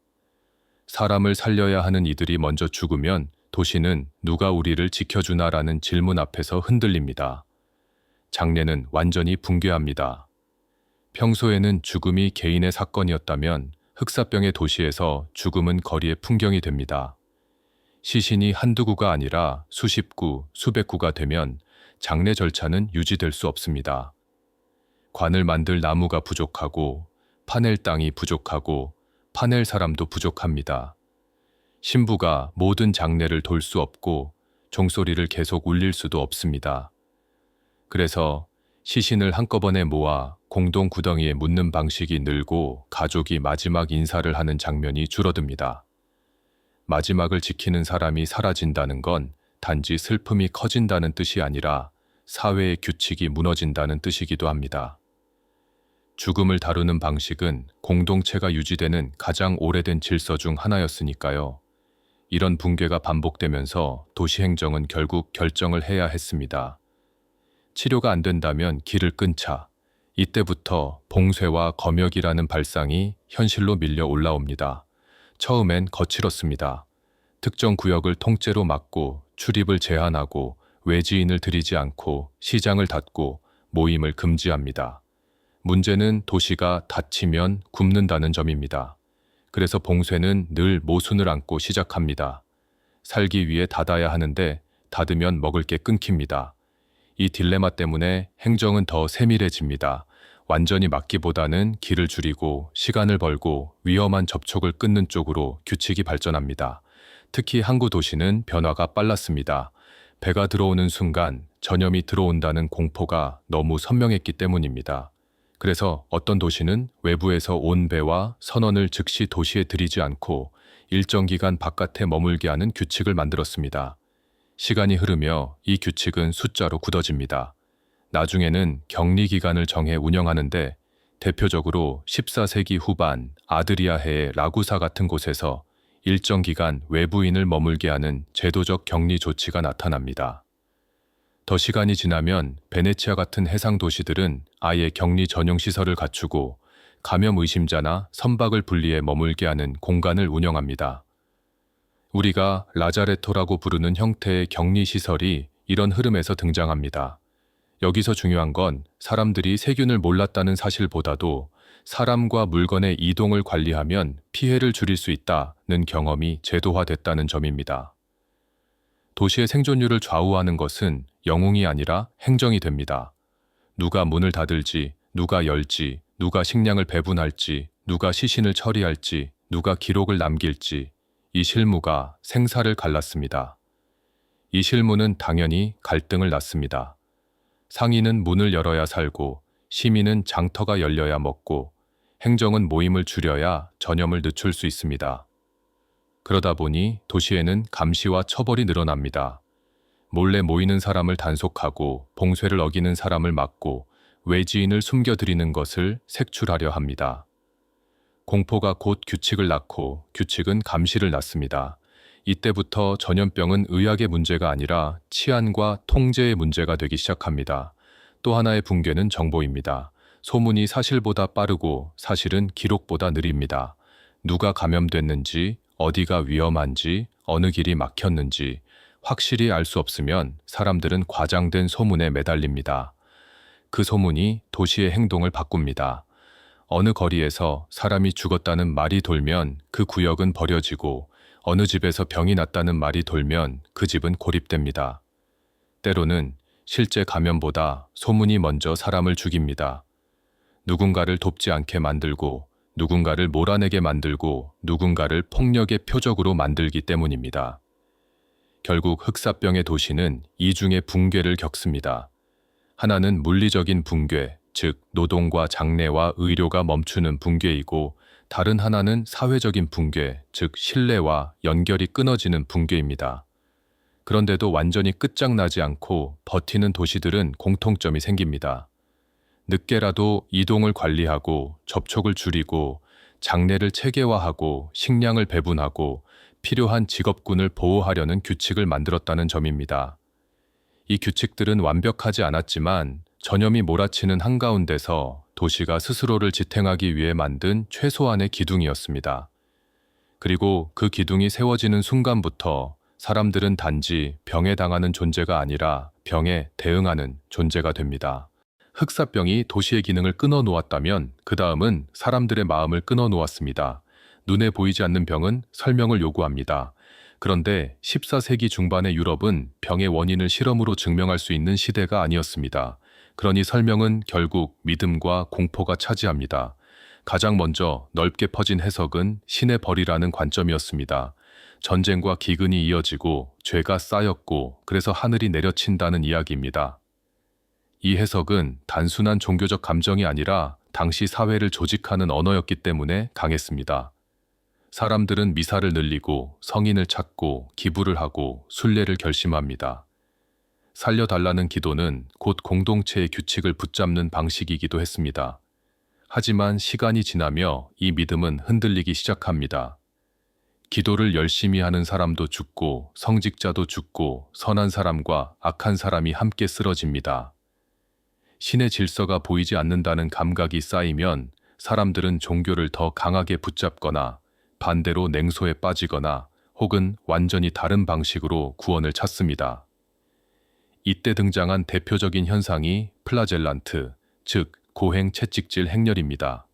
사람을 살려야 하는 이들이 먼저 죽으면 도시는 누가 우리를 지켜주나라는 질문 앞에서 흔들립니다. 장례는 완전히 붕괴합니다. 평소에는 죽음이 개인의 사건이었다면 흑사병의 도시에서 죽음은 거리의 풍경이 됩니다. 시신이 한두 구가 아니라 수십 구, 수백 구가 되면 장례 절차는 유지될 수 없습니다. 관을 만들 나무가 부족하고 파낼 땅이 부족하고 파낼 사람도 부족합니다. 신부가 모든 장례를 돌 수 없고 종소리를 계속 울릴 수도 없습니다. 그래서 시신을 한꺼번에 모아 공동 구덩이에 묻는 방식이 늘고 가족이 마지막 인사를 하는 장면이 줄어듭니다. 마지막을 지키는 사람이 사라진다는 건 단지 슬픔이 커진다는 뜻이 아니라 사회의 규칙이 무너진다는 뜻이기도 합니다. 죽음을 다루는 방식은 공동체가 유지되는 가장 오래된 질서 중 하나였으니까요. 이런 붕괴가 반복되면서 도시 행정은 결국 결정을 해야 했습니다. 치료가 안 된다면 길을 끊자. 이때부터 봉쇄와 검역이라는 발상이 현실로 밀려 올라옵니다. 처음엔 거칠었습니다. 특정 구역을 통째로 막고 출입을 제한하고 외지인을 들이지 않고 시장을 닫고 모임을 금지합니다. 문제는 도시가 닫히면 굶는다는 점입니다. 그래서 봉쇄는 늘 모순을 안고 시작합니다. 살기 위해 닫아야 하는데 닫으면 먹을 게 끊깁니다. 이 딜레마 때문에 행정은 더 세밀해집니다. 완전히 막기보다는 길을 줄이고 시간을 벌고 위험한 접촉을 끊는 쪽으로 규칙이 발전합니다. 특히 항구 도시는 변화가 빨랐습니다. 배가 들어오는 순간 전염이 들어온다는 공포가 너무 선명했기 때문입니다. 그래서 어떤 도시는 외부에서 온 배와 선원을 즉시 도시에 들이지 않고 일정 기간 바깥에 머물게 하는 규칙을 만들었습니다. 시간이 흐르며 이 규칙은 숫자로 굳어집니다. 나중에는 격리 기간을 정해 운영하는데 대표적으로 14세기 후반 아드리아해의 라구사 같은 곳에서 일정 기간 외부인을 머물게 하는 제도적 격리 조치가 나타납니다. 더 시간이 지나면 베네치아 같은 해상 도시들은 아예 격리 전용 시설을 갖추고 감염 의심자나 선박을 분리해 머물게 하는 공간을 운영합니다. 우리가 라자레토라고 부르는 형태의 격리 시설이 이런 흐름에서 등장합니다. 여기서 중요한 건 사람들이 세균을 몰랐다는 사실보다도 사람과 물건의 이동을 관리하면 피해를 줄일 수 있다는 경험이 제도화됐다는 점입니다. 도시의 생존율을 좌우하는 것은 영웅이 아니라 행정이 됩니다. 누가 문을 닫을지, 누가 열지, 누가 식량을 배분할지, 누가 시신을 처리할지, 누가 기록을 남길지, 이 실무가 생사를 갈랐습니다. 이 실무는 당연히 갈등을 낳습니다. 상인은 문을 열어야 살고, 시민은 장터가 열려야 먹고, 행정은 모임을 줄여야 전염을 늦출 수 있습니다. 그러다 보니 도시에는 감시와 처벌이 늘어납니다. 몰래 모이는 사람을 단속하고 봉쇄를 어기는 사람을 막고 외지인을 숨겨들이는 것을 색출하려 합니다. 공포가 곧 규칙을 낳고 규칙은 감시를 낳습니다. 이때부터 전염병은 의학의 문제가 아니라 치안과 통제의 문제가 되기 시작합니다. 또 하나의 붕괴는 정보입니다. 소문이 사실보다 빠르고 사실은 기록보다 느립니다. 누가 감염됐는지, 어디가 위험한지, 어느 길이 막혔는지 확실히 알 수 없으면 사람들은 과장된 소문에 매달립니다. 그 소문이 도시의 행동을 바꿉니다. 어느 거리에서 사람이 죽었다는 말이 돌면 그 구역은 버려지고 어느 집에서 병이 났다는 말이 돌면 그 집은 고립됩니다. 때로는 실제 감염보다 소문이 먼저 사람을 죽입니다. 누군가를 돕지 않게 만들고 누군가를 몰아내게 만들고 누군가를 폭력의 표적으로 만들기 때문입니다. 결국 흑사병의 도시는 이중의 붕괴를 겪습니다. 하나는 물리적인 붕괴, 즉 노동과 장래와 의료가 멈추는 붕괴이고 다른 하나는 사회적인 붕괴, 즉 신뢰와 연결이 끊어지는 붕괴입니다. 그런데도 완전히 끝장나지 않고 버티는 도시들은 공통점이 생깁니다. 늦게라도 이동을 관리하고 접촉을 줄이고 장례를 체계화하고 식량을 배분하고 필요한 직업군을 보호하려는 규칙을 만들었다는 점입니다. 이 규칙들은 완벽하지 않았지만 전염이 몰아치는 한가운데서 도시가 스스로를 지탱하기 위해 만든 최소한의 기둥이었습니다. 그리고 그 기둥이 세워지는 순간부터 사람들은 단지 병에 당하는 존재가 아니라 병에 대응하는 존재가 됩니다. 흑사병이 도시의 기능을 끊어 놓았다면 그 다음은 사람들의 마음을 끊어 놓았습니다. 눈에 보이지 않는 병은 설명을 요구합니다. 그런데 14세기 중반의 유럽은 병의 원인을 실험으로 증명할 수 있는 시대가 아니었습니다. 그러니 설명은 결국 믿음과 공포가 차지합니다. 가장 먼저 넓게 퍼진 해석은 신의 벌이라는 관점이었습니다. 전쟁과 기근이 이어지고 죄가 쌓였고 그래서 하늘이 내려친다는 이야기입니다. 이 해석은 단순한 종교적 감정이 아니라 당시 사회를 조직하는 언어였기 때문에 강했습니다. 사람들은 미사를 늘리고 성인을 찾고 기부를 하고 순례를 결심합니다. 살려달라는 기도는 곧 공동체의 규칙을 붙잡는 방식이기도 했습니다. 하지만 시간이 지나며 이 믿음은 흔들리기 시작합니다. 기도를 열심히 하는 사람도 죽고 성직자도 죽고 선한 사람과 악한 사람이 함께 쓰러집니다. 신의 질서가 보이지 않는다는 감각이 쌓이면 사람들은 종교를 더 강하게 붙잡거나 반대로 냉소에 빠지거나 혹은 완전히 다른 방식으로 구원을 찾습니다. 이때 등장한 대표적인 현상이 플라젤란트, 즉 고행 채찍질 행렬입니다.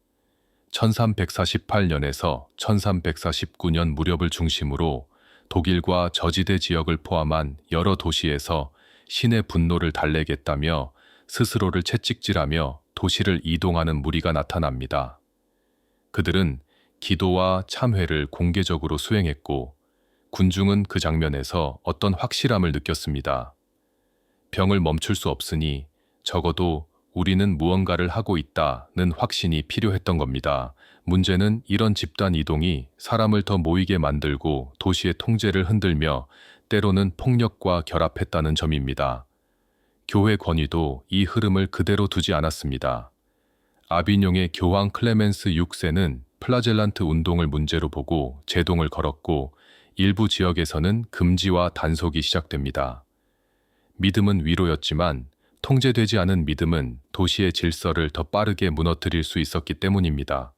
1348년에서 1349년 무렵을 중심으로 독일과 저지대 지역을 포함한 여러 도시에서 신의 분노를 달래겠다며 스스로를 채찍질하며 도시를 이동하는 무리가 나타납니다. 그들은 기도와 참회를 공개적으로 수행했고 군중은 그 장면에서 어떤 확실함을 느꼈습니다. 병을 멈출 수 없으니 적어도 우리는 무언가를 하고 있다는 확신이 필요했던 겁니다. 문제는 이런 집단 이동이 사람을 더 모이게 만들고 도시의 통제를 흔들며 때로는 폭력과 결합했다는 점입니다. 교회 권위도 이 흐름을 그대로 두지 않았습니다. 아비뇽의 교황 클레멘스 6세는 플라젤란트 운동을 문제로 보고 제동을 걸었고 일부 지역에서는 금지와 단속이 시작됩니다. 믿음은 위로였지만 통제되지 않은 믿음은 도시의 질서를 더 빠르게 무너뜨릴 수 있었기 때문입니다.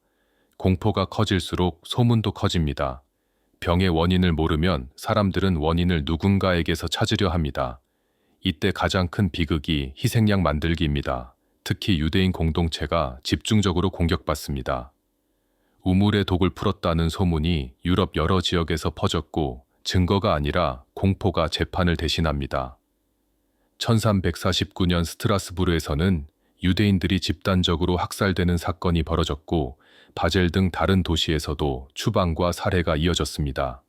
공포가 커질수록 소문도 커집니다. 병의 원인을 모르면 사람들은 원인을 누군가에게서 찾으려 합니다. 이때 가장 큰 비극이 희생양 만들기입니다. 특히 유대인 공동체가 집중적으로 공격받습니다. 우물에 독을 풀었다는 소문이 유럽 여러 지역에서 퍼졌고 증거가 아니라 공포가 재판을 대신합니다. 1349년 스트라스부르에서는 유대인들이 집단적으로 학살되는 사건이 벌어졌고 바젤 등 다른 도시에서도 추방과 살해가 이어졌습니다.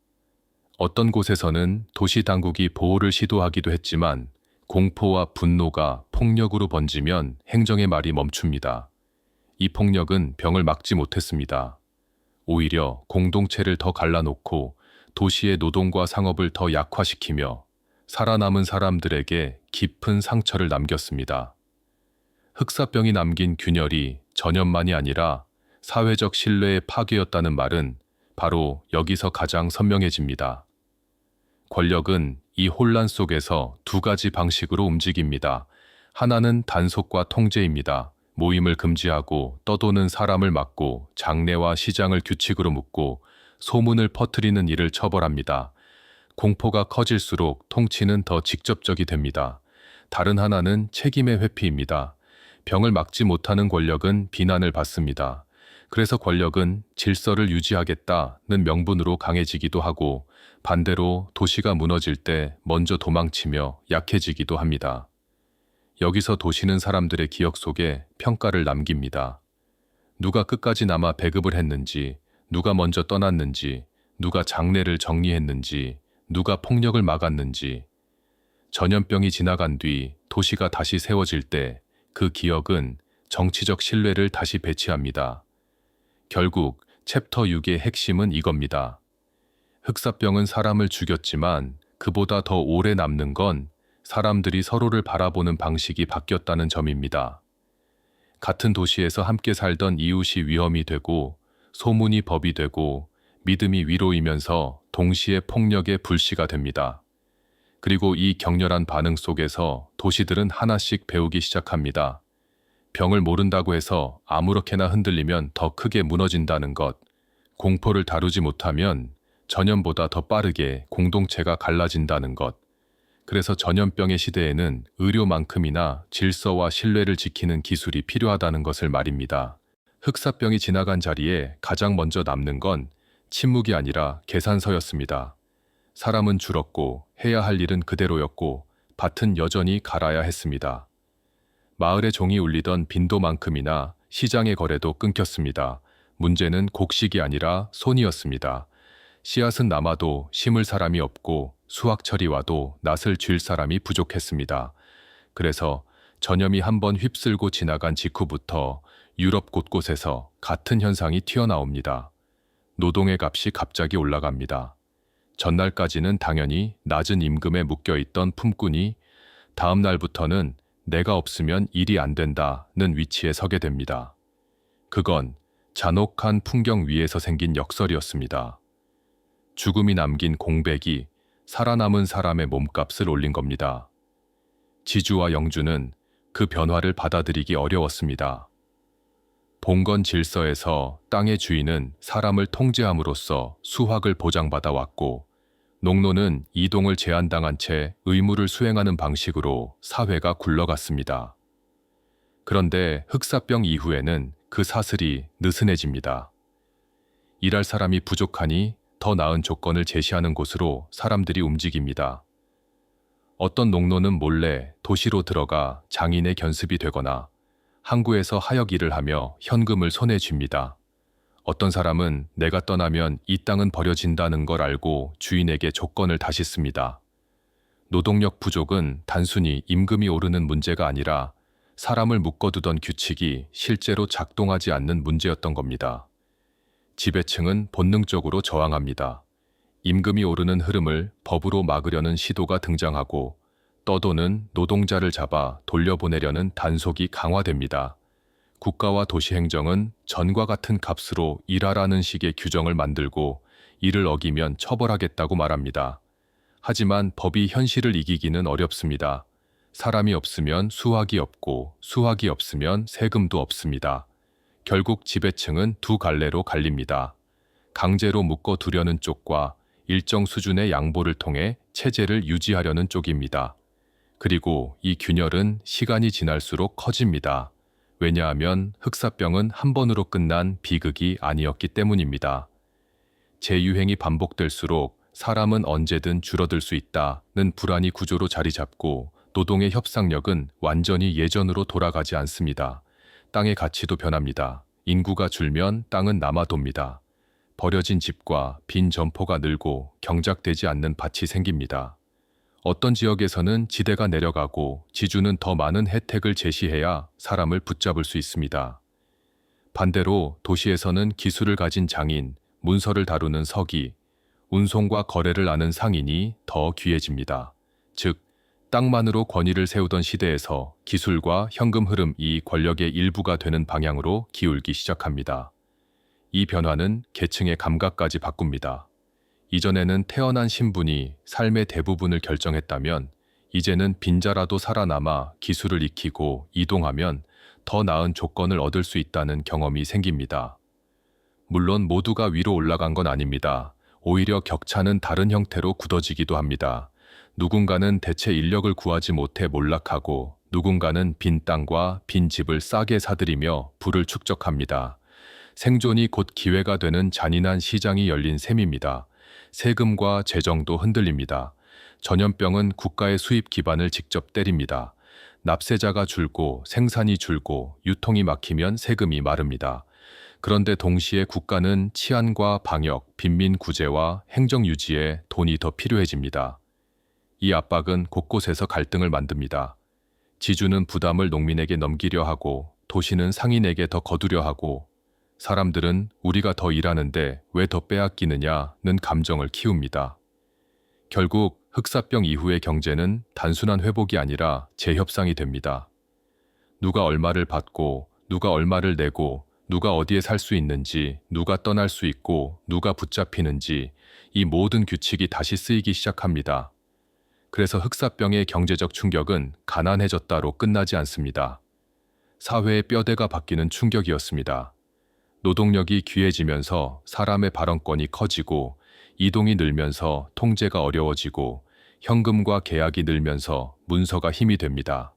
어떤 곳에서는 도시 당국이 보호를 시도하기도 했지만 공포와 분노가 폭력으로 번지면 행정의 말이 멈춥니다. 이 폭력은 병을 막지 못했습니다. 오히려 공동체를 더 갈라놓고 도시의 노동과 상업을 더 약화시키며 살아남은 사람들에게 깊은 상처를 남겼습니다. 흑사병이 남긴 균열이 전염만이 아니라 사회적 신뢰의 파괴였다는 말은 바로 여기서 가장 선명해집니다. 권력은 이 혼란 속에서 두 가지 방식으로 움직입니다. 하나는 단속과 통제입니다. 모임을 금지하고 떠도는 사람을 막고 장례와 시장을 규칙으로 묶고 소문을 퍼뜨리는 일을 처벌합니다. 공포가 커질수록 통치는 더 직접적이 됩니다. 다른 하나는 책임의 회피입니다. 병을 막지 못하는 권력은 비난을 받습니다. 그래서 권력은 질서를 유지하겠다는 명분으로 강해지기도 하고 반대로 도시가 무너질 때 먼저 도망치며 약해지기도 합니다. 여기서 도시는 사람들의 기억 속에 평가를 남깁니다. 누가 끝까지 남아 배급을 했는지, 누가 먼저 떠났는지, 누가 장례를 정리했는지, 누가 폭력을 막았는지. 전염병이 지나간 뒤 도시가 다시 세워질 때 그 기억은 정치적 신뢰를 다시 배치합니다. 결국 챕터 6의 핵심은 이겁니다. 흑사병은 사람을 죽였지만 그보다 더 오래 남는 건 사람들이 서로를 바라보는 방식이 바뀌었다는 점입니다. 같은 도시에서 함께 살던 이웃이 위험이 되고 소문이 법이 되고 믿음이 위로이면서 동시에 폭력의 불씨가 됩니다. 그리고 이 격렬한 반응 속에서 도시들은 하나씩 배우기 시작합니다. 병을 모른다고 해서 아무렇게나 흔들리면 더 크게 무너진다는 것, 공포를 다루지 못하면 전염보다 더 빠르게 공동체가 갈라진다는 것. 그래서 전염병의 시대에는 의료만큼이나 질서와 신뢰를 지키는 기술이 필요하다는 것을 말입니다. 흑사병이 지나간 자리에 가장 먼저 남는 건 침묵이 아니라 계산서였습니다. 사람은 줄었고 해야 할 일은 그대로였고 밭은 여전히 갈아야 했습니다. 마을의 종이 울리던 빈도만큼이나 시장의 거래도 끊겼습니다. 문제는 곡식이 아니라 손이었습니다. 씨앗은 남아도 심을 사람이 없고 수확철이 와도 낫을 쥘 사람이 부족했습니다. 그래서 전염이 한번 휩쓸고 지나간 직후부터 유럽 곳곳에서 같은 현상이 튀어나옵니다. 노동의 값이 갑자기 올라갑니다. 전날까지는 당연히 낮은 임금에 묶여있던 품꾼이 다음 날부터는 내가 없으면 일이 안 된다는 위치에 서게 됩니다. 그건 잔혹한 풍경 위에서 생긴 역설이었습니다. 죽음이 남긴 공백이 살아남은 사람의 몸값을 올린 겁니다. 지주와 영주는 그 변화를 받아들이기 어려웠습니다. 봉건 질서에서 땅의 주인은 사람을 통제함으로써 수확을 보장받아 왔고 농노는 이동을 제한당한 채 의무를 수행하는 방식으로 사회가 굴러갔습니다. 그런데 흑사병 이후에는 그 사슬이 느슨해집니다. 일할 사람이 부족하니 더 나은 조건을 제시하는 곳으로 사람들이 움직입니다. 어떤 농노는 몰래 도시로 들어가 장인의 견습이 되거나 항구에서 하역 일을 하며 현금을 손에 쥡니다. 어떤 사람은 내가 떠나면 이 땅은 버려진다는 걸 알고 주인에게 조건을 다시 씁니다. 노동력 부족은 단순히 임금이 오르는 문제가 아니라 사람을 묶어두던 규칙이 실제로 작동하지 않는 문제였던 겁니다. 지배층은 본능적으로 저항합니다. 임금이 오르는 흐름을 법으로 막으려는 시도가 등장하고 떠도는 노동자를 잡아 돌려보내려는 단속이 강화됩니다. 국가와 도시 행정은 전과 같은 값으로 일하라는 식의 규정을 만들고 이를 어기면 처벌하겠다고 말합니다. 하지만 법이 현실을 이기기는 어렵습니다. 사람이 없으면 수확이 없고 수확이 없으면 세금도 없습니다. 결국 지배층은 두 갈래로 갈립니다. 강제로 묶어두려는 쪽과 일정 수준의 양보를 통해 체제를 유지하려는 쪽입니다. 그리고 이 균열은 시간이 지날수록 커집니다. 왜냐하면 흑사병은 한 번으로 끝난 비극이 아니었기 때문입니다. 재유행이 반복될수록 사람은 언제든 줄어들 수 있다는 불안이 구조로 자리 잡고 노동의 협상력은 완전히 예전으로 돌아가지 않습니다. 땅의 가치도 변합니다. 인구가 줄면 땅은 남아돕니다. 버려진 집과 빈 점포가 늘고 경작되지 않는 밭이 생깁니다. 어떤 지역에서는 지대가 내려가고 지주는 더 많은 혜택을 제시해야 사람을 붙잡을 수 있습니다. 반대로 도시에서는 기술을 가진 장인, 문서를 다루는 서기, 운송과 거래를 아는 상인이 더 귀해집니다. 즉, 땅만으로 권위를 세우던 시대에서 기술과 현금 흐름이 권력의 일부가 되는 방향으로 기울기 시작합니다. 이 변화는 계층의 감각까지 바꿉니다. 이전에는 태어난 신분이 삶의 대부분을 결정했다면 이제는 빈자라도 살아남아 기술을 익히고 이동하면 더 나은 조건을 얻을 수 있다는 경험이 생깁니다. 물론 모두가 위로 올라간 건 아닙니다. 오히려 격차는 다른 형태로 굳어지기도 합니다. 누군가는 대체 인력을 구하지 못해 몰락하고 누군가는 빈 땅과 빈 집을 싸게 사들이며 부를 축적합니다. 생존이 곧 기회가 되는 잔인한 시장이 열린 셈입니다. 세금과 재정도 흔들립니다. 전염병은 국가의 수입 기반을 직접 때립니다. 납세자가 줄고 생산이 줄고 유통이 막히면 세금이 마릅니다. 그런데 동시에 국가는 치안과 방역, 빈민 구제와 행정 유지에 돈이 더 필요해집니다. 이 압박은 곳곳에서 갈등을 만듭니다. 지주는 부담을 농민에게 넘기려 하고 도시는 상인에게 더 거두려 하고 사람들은 우리가 더 일하는데 왜 더 빼앗기느냐는 감정을 키웁니다. 결국 흑사병 이후의 경제는 단순한 회복이 아니라 재협상이 됩니다. 누가 얼마를 받고 누가 얼마를 내고 누가 어디에 살 수 있는지, 누가 떠날 수 있고 누가 붙잡히는지 이 모든 규칙이 다시 쓰이기 시작합니다. 그래서 흑사병의 경제적 충격은 가난해졌다로 끝나지 않습니다. 사회의 뼈대가 바뀌는 충격이었습니다. 노동력이 귀해지면서 사람의 발언권이 커지고 이동이 늘면서 통제가 어려워지고 현금과 계약이 늘면서 문서가 힘이 됩니다.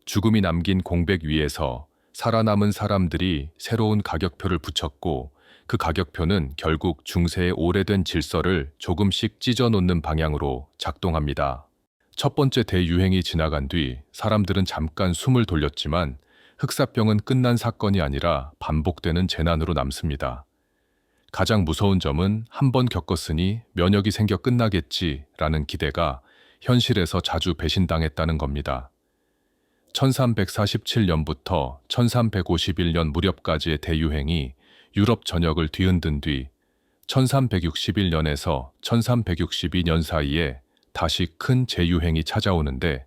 죽음이 남긴 공백 위에서 살아남은 사람들이 새로운 가격표를 붙였고 그 가격표는 결국 중세의 오래된 질서를 조금씩 찢어놓는 방향으로 작동합니다. 첫 번째 대유행이 지나간 뒤 사람들은 잠깐 숨을 돌렸지만 흑사병은 끝난 사건이 아니라 반복되는 재난으로 남습니다. 가장 무서운 점은 한 번 겪었으니 면역이 생겨 끝나겠지라는 기대가 현실에서 자주 배신당했다는 겁니다. 1347년부터 1351년 무렵까지의 대유행이 유럽 전역을 뒤흔든 뒤 1361년에서 1362년 사이에 다시 큰 재유행이 찾아오는데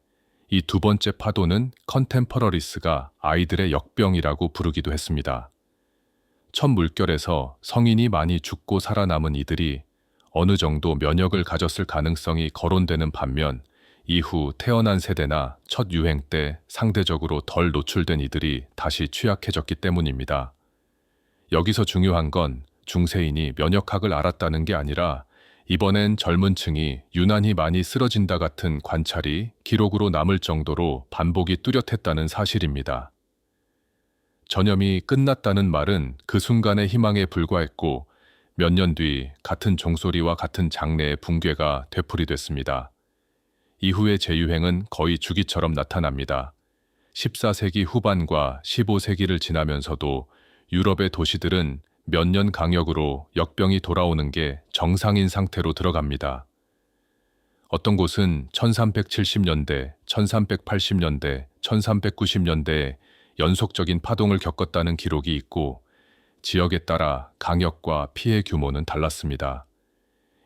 이 두 번째 파도는 컨템퍼러리스가 아이들의 역병이라고 부르기도 했습니다. 첫 물결에서 성인이 많이 죽고 살아남은 이들이 어느 정도 면역을 가졌을 가능성이 거론되는 반면 이후 태어난 세대나 첫 유행 때 상대적으로 덜 노출된 이들이 다시 취약해졌기 때문입니다. 여기서 중요한 건 중세인이 면역학을 알았다는 게 아니라 이번엔 젊은 층이 유난히 많이 쓰러진다 같은 관찰이 기록으로 남을 정도로 반복이 뚜렷했다는 사실입니다. 전염이 끝났다는 말은 그 순간의 희망에 불과했고 몇 년 뒤 같은 종소리와 같은 장래의 붕괴가 되풀이됐습니다. 이후의 재유행은 거의 주기처럼 나타납니다. 14세기 후반과 15세기를 지나면서도 유럽의 도시들은 몇 년 강역으로 역병이 돌아오는 게 정상인 상태로 들어갑니다. 어떤 곳은 1370년대, 1380년대, 1390년대에 연속적인 파동을 겪었다는 기록이 있고 지역에 따라 강역과 피해 규모는 달랐습니다.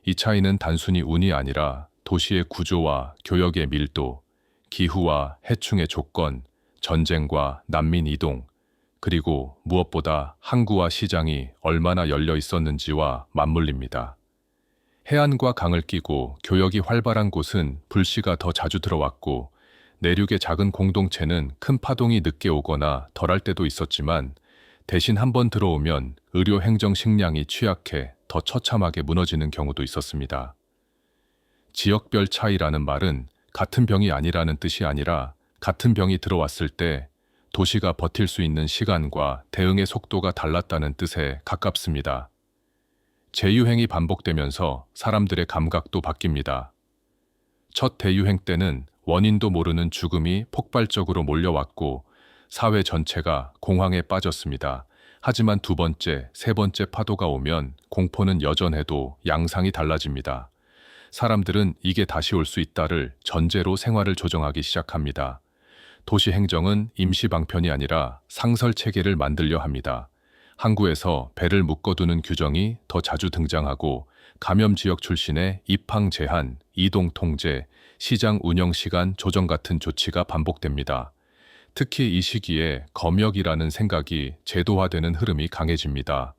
이 차이는 단순히 운이 아니라 도시의 구조와 교역의 밀도, 기후와 해충의 조건, 전쟁과 난민 이동, 그리고 무엇보다 항구와 시장이 얼마나 열려 있었는지와 맞물립니다. 해안과 강을 끼고 교역이 활발한 곳은 불씨가 더 자주 들어왔고 내륙의 작은 공동체는 큰 파동이 늦게 오거나 덜할 때도 있었지만 대신 한번 들어오면 의료 행정 식량이 취약해 더 처참하게 무너지는 경우도 있었습니다. 지역별 차이라는 말은 같은 병이 아니라는 뜻이 아니라 같은 병이 들어왔을 때 도시가 버틸 수 있는 시간과 대응의 속도가 달랐다는 뜻에 가깝습니다. 재유행이 반복되면서 사람들의 감각도 바뀝니다. 첫 대유행 때는 원인도 모르는 죽음이 폭발적으로 몰려왔고 사회 전체가 공황에 빠졌습니다. 하지만 두 번째, 세 번째 파도가 오면 공포는 여전해도 양상이 달라집니다. 사람들은 이게 다시 올 수 있다를 전제로 생활을 조정하기 시작합니다. 도시 행정은 임시 방편이 아니라 상설 체계를 만들려 합니다. 항구에서 배를 묶어두는 규정이 더 자주 등장하고 감염 지역 출신의 입항 제한, 이동 통제, 시장 운영 시간 조정 같은 조치가 반복됩니다. 특히 이 시기에 검역이라는 생각이 제도화되는 흐름이 강해집니다.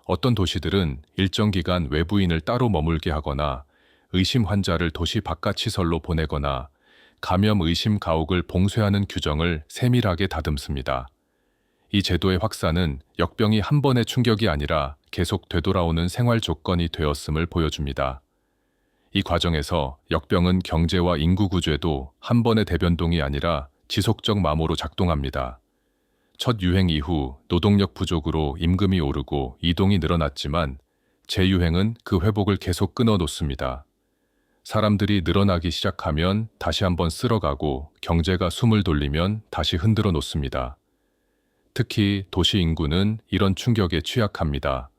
어떤 도시들은 일정 기간 외부인을 따로 머물게 하거나 의심 환자를 도시 바깥 시설로 보내거나 감염 의심 가옥을 봉쇄하는 규정을 세밀하게 다듬습니다. 이 제도의 확산은 역병이 한 번의 충격이 아니라 계속 되돌아오는 생활 조건이 되었음을 보여줍니다. 이 과정에서 역병은 경제와 인구 구조에도 한 번의 대변동이 아니라 지속적 마모로 작동합니다. 첫 유행 이후 노동력 부족으로 임금이 오르고 이동이 늘어났지만 재유행은 그 회복을 계속 끊어놓습니다. 사람들이 늘어나기 시작하면 다시 한번 쓸어가고 경제가 숨을 돌리면 다시 흔들어 놓습니다. 특히 도시 인구는 이런 충격에 취약합니다.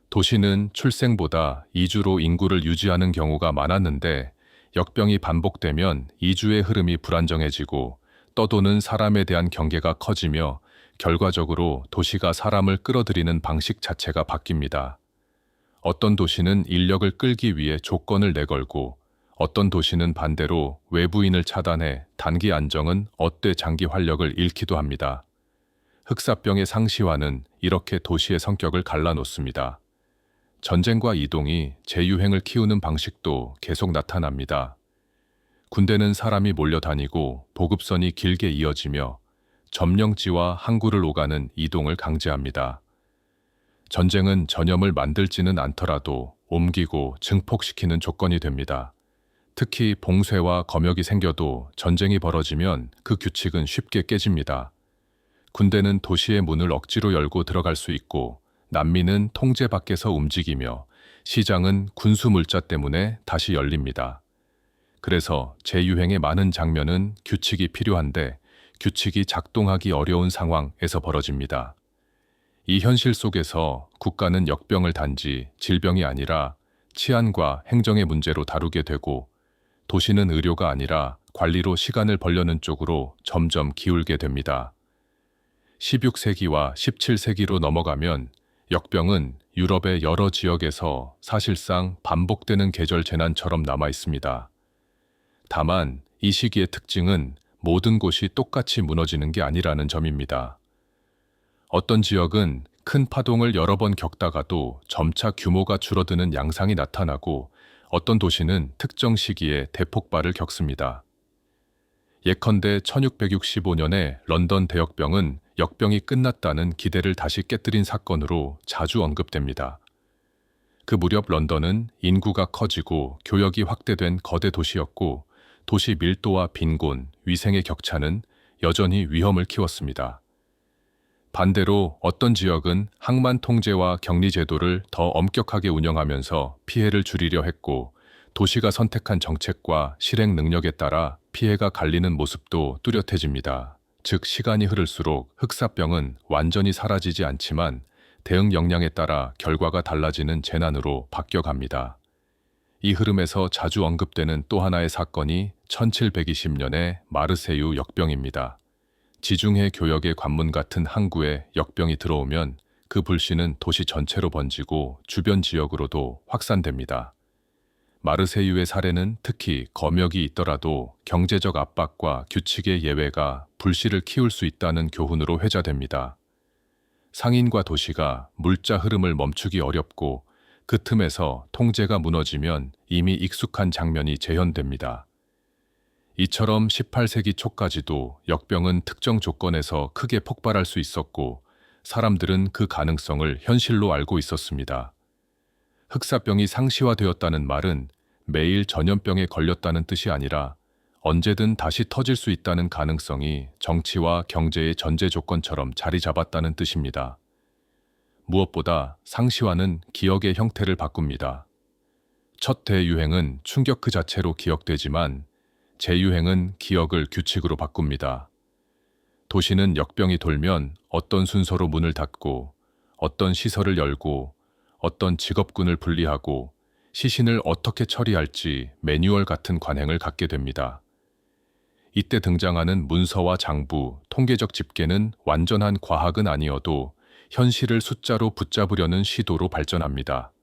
도시는 출생보다 이주로 인구를 유지하는 경우가 많았는데 역병이 반복되면 이주의 흐름이 불안정해지고 떠도는 사람에 대한 경계가 커지며 결과적으로 도시가 사람을 끌어들이는 방식 자체가 바뀝니다. 어떤 도시는 인력을 끌기 위해 조건을 내걸고 어떤 도시는 반대로 외부인을 차단해 단기 안정은 얻되 장기 활력을 잃기도 합니다. 흑사병의 상시화는 이렇게 도시의 성격을 갈라놓습니다. 전쟁과 이동이 재유행을 키우는 방식도 계속 나타납니다. 군대는 사람이 몰려다니고 보급선이 길게 이어지며 점령지와 항구를 오가는 이동을 강제합니다. 전쟁은 전염을 만들지는 않더라도 옮기고 증폭시키는 조건이 됩니다. 특히 봉쇄와 검역이 생겨도 전쟁이 벌어지면 그 규칙은 쉽게 깨집니다. 군대는 도시의 문을 억지로 열고 들어갈 수 있고 난민은 통제 밖에서 움직이며 시장은 군수 물자 때문에 다시 열립니다. 그래서 재유행의 많은 장면은 규칙이 필요한데 규칙이 작동하기 어려운 상황에서 벌어집니다. 이 현실 속에서 국가는 역병을 단지 질병이 아니라 치안과 행정의 문제로 다루게 되고 도시는 의료가 아니라 관리로 시간을 벌려는 쪽으로 점점 기울게 됩니다. 16세기와 17세기로 넘어가면 역병은 유럽의 여러 지역에서 사실상 반복되는 계절 재난처럼 남아 있습니다. 다만 이 시기의 특징은 모든 곳이 똑같이 무너지는 게 아니라는 점입니다. 어떤 지역은 큰 파동을 여러 번 겪다가도 점차 규모가 줄어드는 양상이 나타나고 어떤 도시는 특정 시기에 대폭발을 겪습니다. 예컨대 1665년에 런던 대역병은 역병이 끝났다는 기대를 다시 깨뜨린 사건으로 자주 언급됩니다. 그 무렵 런던은 인구가 커지고 교역이 확대된 거대 도시였고 도시 밀도와 빈곤, 위생의 격차는 여전히 위험을 키웠습니다. 반대로 어떤 지역은 항만 통제와 격리 제도를 더 엄격하게 운영하면서 피해를 줄이려 했고 도시가 선택한 정책과 실행 능력에 따라 피해가 갈리는 모습도 뚜렷해집니다. 즉 시간이 흐를수록 흑사병은 완전히 사라지지 않지만 대응 역량에 따라 결과가 달라지는 재난으로 바뀌어갑니다. 이 흐름에서 자주 언급되는 또 하나의 사건이 1720년의 마르세유 역병입니다. 지중해 교역의 관문 같은 항구에 역병이 들어오면 그 불씨는 도시 전체로 번지고 주변 지역으로도 확산됩니다. 마르세유의 사례는 특히 검역이 있더라도 경제적 압박과 규칙의 예외가 불씨를 키울 수 있다는 교훈으로 회자됩니다. 상인과 도시가 물자 흐름을 멈추기 어렵고 그 틈에서 통제가 무너지면 이미 익숙한 장면이 재현됩니다. 이처럼 18세기 초까지도 역병은 특정 조건에서 크게 폭발할 수 있었고 사람들은 그 가능성을 현실로 알고 있었습니다. 흑사병이 상시화되었다는 말은 매일 전염병에 걸렸다는 뜻이 아니라 언제든 다시 터질 수 있다는 가능성이 정치와 경제의 전제 조건처럼 자리 잡았다는 뜻입니다. 무엇보다 상시화는 기억의 형태를 바꿉니다. 첫 대유행은 충격 그 자체로 기억되지만 재유행은 기억을 규칙으로 바꿉니다. 도시는 역병이 돌면 어떤 순서로 문을 닫고 어떤 시설을 열고 어떤 직업군을 분리하고 시신을 어떻게 처리할지 매뉴얼 같은 관행을 갖게 됩니다. 이때 등장하는 문서와 장부, 통계적 집계는 완전한 과학은 아니어도 현실을 숫자로 붙잡으려는 시도로 발전합니다.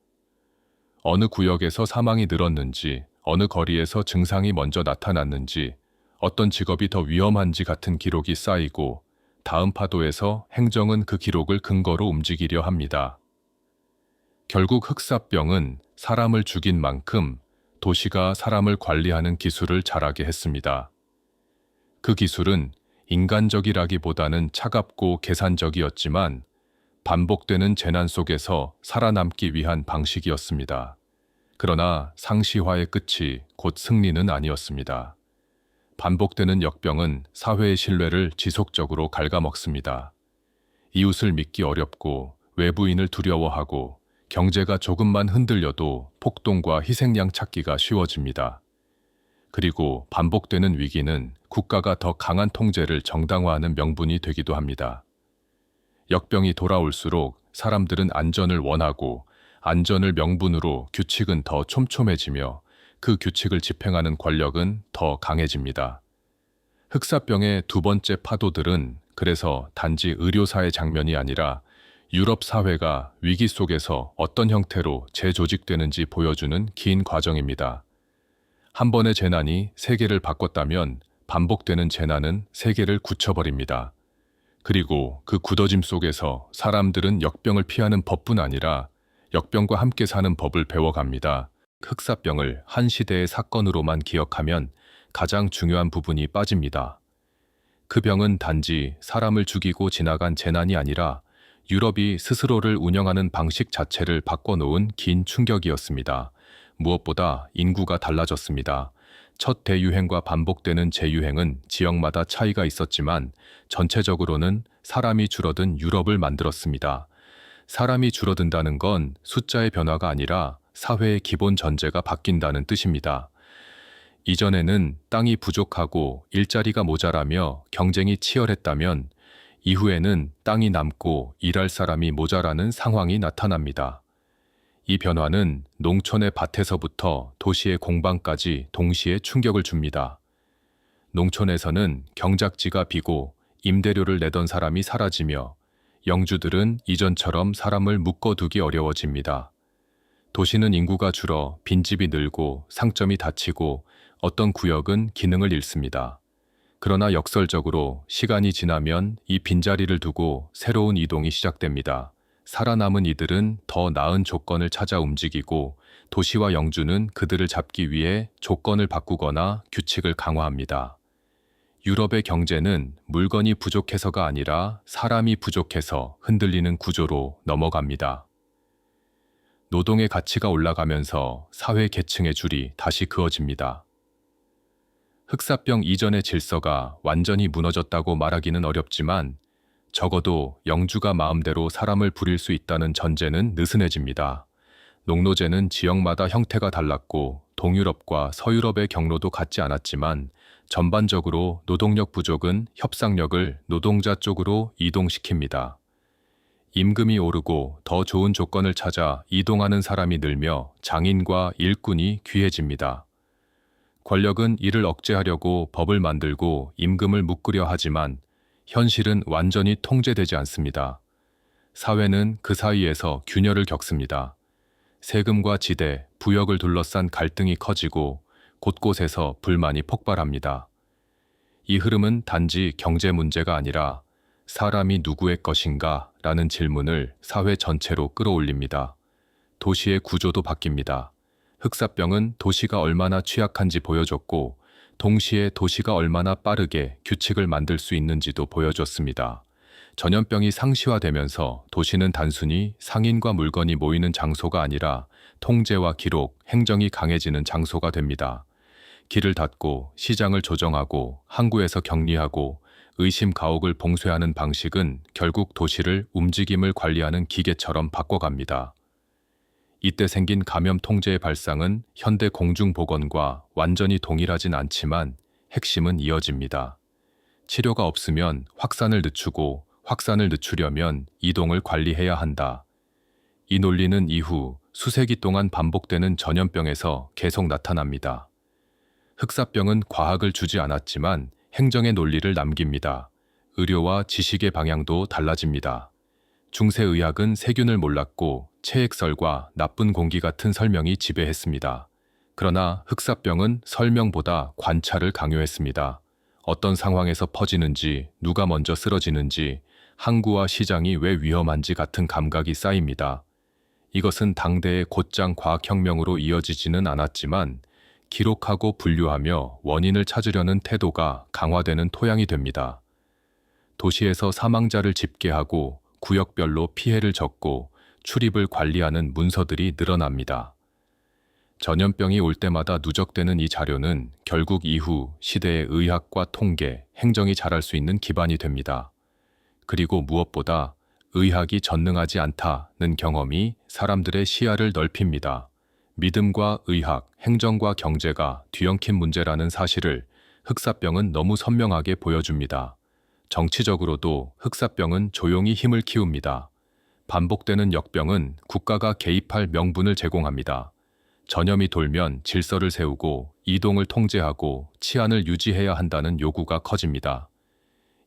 어느 구역에서 사망이 늘었는지, 어느 거리에서 증상이 먼저 나타났는지, 어떤 직업이 더 위험한지 같은 기록이 쌓이고 다음 파도에서 행정은 그 기록을 근거로 움직이려 합니다. 결국 흑사병은 사람을 죽인 만큼 도시가 사람을 관리하는 기술을 자라게 했습니다. 그 기술은 인간적이라기보다는 차갑고 계산적이었지만 반복되는 재난 속에서 살아남기 위한 방식이었습니다. 그러나 상시화의 끝이 곧 승리는 아니었습니다. 반복되는 역병은 사회의 신뢰를 지속적으로 갉아먹습니다. 이웃을 믿기 어렵고 외부인을 두려워하고 경제가 조금만 흔들려도 폭동과 희생양 찾기가 쉬워집니다. 그리고 반복되는 위기는 국가가 더 강한 통제를 정당화하는 명분이 되기도 합니다. 역병이 돌아올수록 사람들은 안전을 원하고 안전을 명분으로 규칙은 더 촘촘해지며 그 규칙을 집행하는 권력은 더 강해집니다. 흑사병의 두 번째 파도들은 그래서 단지 의료사의 장면이 아니라 유럽 사회가 위기 속에서 어떤 형태로 재조직되는지 보여주는 긴 과정입니다. 한 번의 재난이 세계를 바꿨다면 반복되는 재난은 세계를 굳혀버립니다. 그리고 그 굳어짐 속에서 사람들은 역병을 피하는 법뿐 아니라 역병과 함께 사는 법을 배워갑니다. 흑사병을 한 시대의 사건으로만 기억하면 가장 중요한 부분이 빠집니다. 그 병은 단지 사람을 죽이고 지나간 재난이 아니라 유럽이 스스로를 운영하는 방식 자체를 바꿔놓은 긴 충격이었습니다. 무엇보다 인구가 달라졌습니다. 첫 대유행과 반복되는 재유행은 지역마다 차이가 있었지만 전체적으로는 사람이 줄어든 유럽을 만들었습니다. 사람이 줄어든다는 건 숫자의 변화가 아니라 사회의 기본 전제가 바뀐다는 뜻입니다. 이전에는 땅이 부족하고 일자리가 모자라며 경쟁이 치열했다면 이후에는 땅이 남고 일할 사람이 모자라는 상황이 나타납니다. 이 변화는 농촌의 밭에서부터 도시의 공방까지 동시에 충격을 줍니다. 농촌에서는 경작지가 비고 임대료를 내던 사람이 사라지며 영주들은 이전처럼 사람을 묶어두기 어려워집니다. 도시는 인구가 줄어 빈집이 늘고 상점이 닫히고 어떤 구역은 기능을 잃습니다. 그러나 역설적으로 시간이 지나면 이 빈자리를 두고 새로운 이동이 시작됩니다. 살아남은 이들은 더 나은 조건을 찾아 움직이고 도시와 영주는 그들을 잡기 위해 조건을 바꾸거나 규칙을 강화합니다. 유럽의 경제는 물건이 부족해서가 아니라 사람이 부족해서 흔들리는 구조로 넘어갑니다. 노동의 가치가 올라가면서 사회 계층의 줄이 다시 그어집니다. 흑사병 이전의 질서가 완전히 무너졌다고 말하기는 어렵지만 적어도 영주가 마음대로 사람을 부릴 수 있다는 전제는 느슨해집니다. 농노제는 지역마다 형태가 달랐고 동유럽과 서유럽의 경로도 같지 않았지만 전반적으로 노동력 부족은 협상력을 노동자 쪽으로 이동시킵니다. 임금이 오르고 더 좋은 조건을 찾아 이동하는 사람이 늘며 장인과 일꾼이 귀해집니다. 권력은 이를 억제하려고 법을 만들고 임금을 묶으려 하지만 현실은 완전히 통제되지 않습니다. 사회는 그 사이에서 균열을 겪습니다. 세금과 지대, 부역을 둘러싼 갈등이 커지고 곳곳에서 불만이 폭발합니다. 이 흐름은 단지 경제 문제가 아니라 사람이 누구의 것인가 라는 질문을 사회 전체로 끌어올립니다. 도시의 구조도 바뀝니다. 흑사병은 도시가 얼마나 취약한지 보여줬고 동시에 도시가 얼마나 빠르게 규칙을 만들 수 있는지도 보여줬습니다. 전염병이 상시화되면서 도시는 단순히 상인과 물건이 모이는 장소가 아니라 통제와 기록, 행정이 강해지는 장소가 됩니다. 길을 닫고 시장을 조정하고 항구에서 격리하고 의심 가옥을 봉쇄하는 방식은 결국 도시를 움직임을 관리하는 기계처럼 바꿔갑니다. 이때 생긴 감염 통제의 발상은 현대 공중보건과 완전히 동일하진 않지만 핵심은 이어집니다. 치료가 없으면 확산을 늦추고 확산을 늦추려면 이동을 관리해야 한다. 이 논리는 이후 수세기 동안 반복되는 전염병에서 계속 나타납니다. 흑사병은 과학을 주지 않았지만 행정의 논리를 남깁니다. 의료와 지식의 방향도 달라집니다. 중세의학은 세균을 몰랐고 체액설과 나쁜 공기 같은 설명이 지배했습니다. 그러나 흑사병은 설명보다 관찰을 강요했습니다. 어떤 상황에서 퍼지는지, 누가 먼저 쓰러지는지, 항구와 시장이 왜 위험한지 같은 감각이 쌓입니다. 이것은 당대의 곧장 과학혁명으로 이어지지는 않았지만 기록하고 분류하며 원인을 찾으려는 태도가 강화되는 토양이 됩니다. 도시에서 사망자를 집계하고 구역별로 피해를 적고 출입을 관리하는 문서들이 늘어납니다. 전염병이 올 때마다 누적되는 이 자료는 결국 이후 시대의 의학과 통계, 행정이 자랄 수 있는 기반이 됩니다. 그리고 무엇보다 의학이 전능하지 않다는 경험이 사람들의 시야를 넓힙니다. 믿음과 의학, 행정과 경제가 뒤엉킨 문제라는 사실을 흑사병은 너무 선명하게 보여줍니다. 정치적으로도 흑사병은 조용히 힘을 키웁니다. 반복되는 역병은 국가가 개입할 명분을 제공합니다. 전염이 돌면 질서를 세우고 이동을 통제하고 치안을 유지해야 한다는 요구가 커집니다.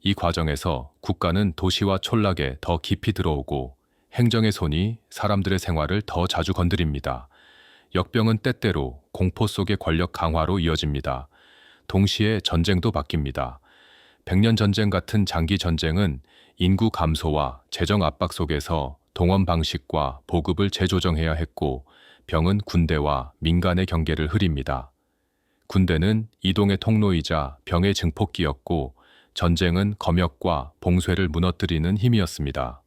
이 과정에서 국가는 도시와 촌락에 더 깊이 들어오고 행정의 손이 사람들의 생활을 더 자주 건드립니다. 역병은 때때로 공포 속의 권력 강화로 이어집니다. 동시에 전쟁도 바뀝니다. 백년 전쟁 같은 장기 전쟁은 인구 감소와 재정 압박 속에서 동원 방식과 보급을 재조정해야 했고, 병은 군대와 민간의 경계를 흐립니다. 군대는 이동의 통로이자 병의 증폭기였고, 전쟁은 검역과 봉쇄를 무너뜨리는 힘이었습니다.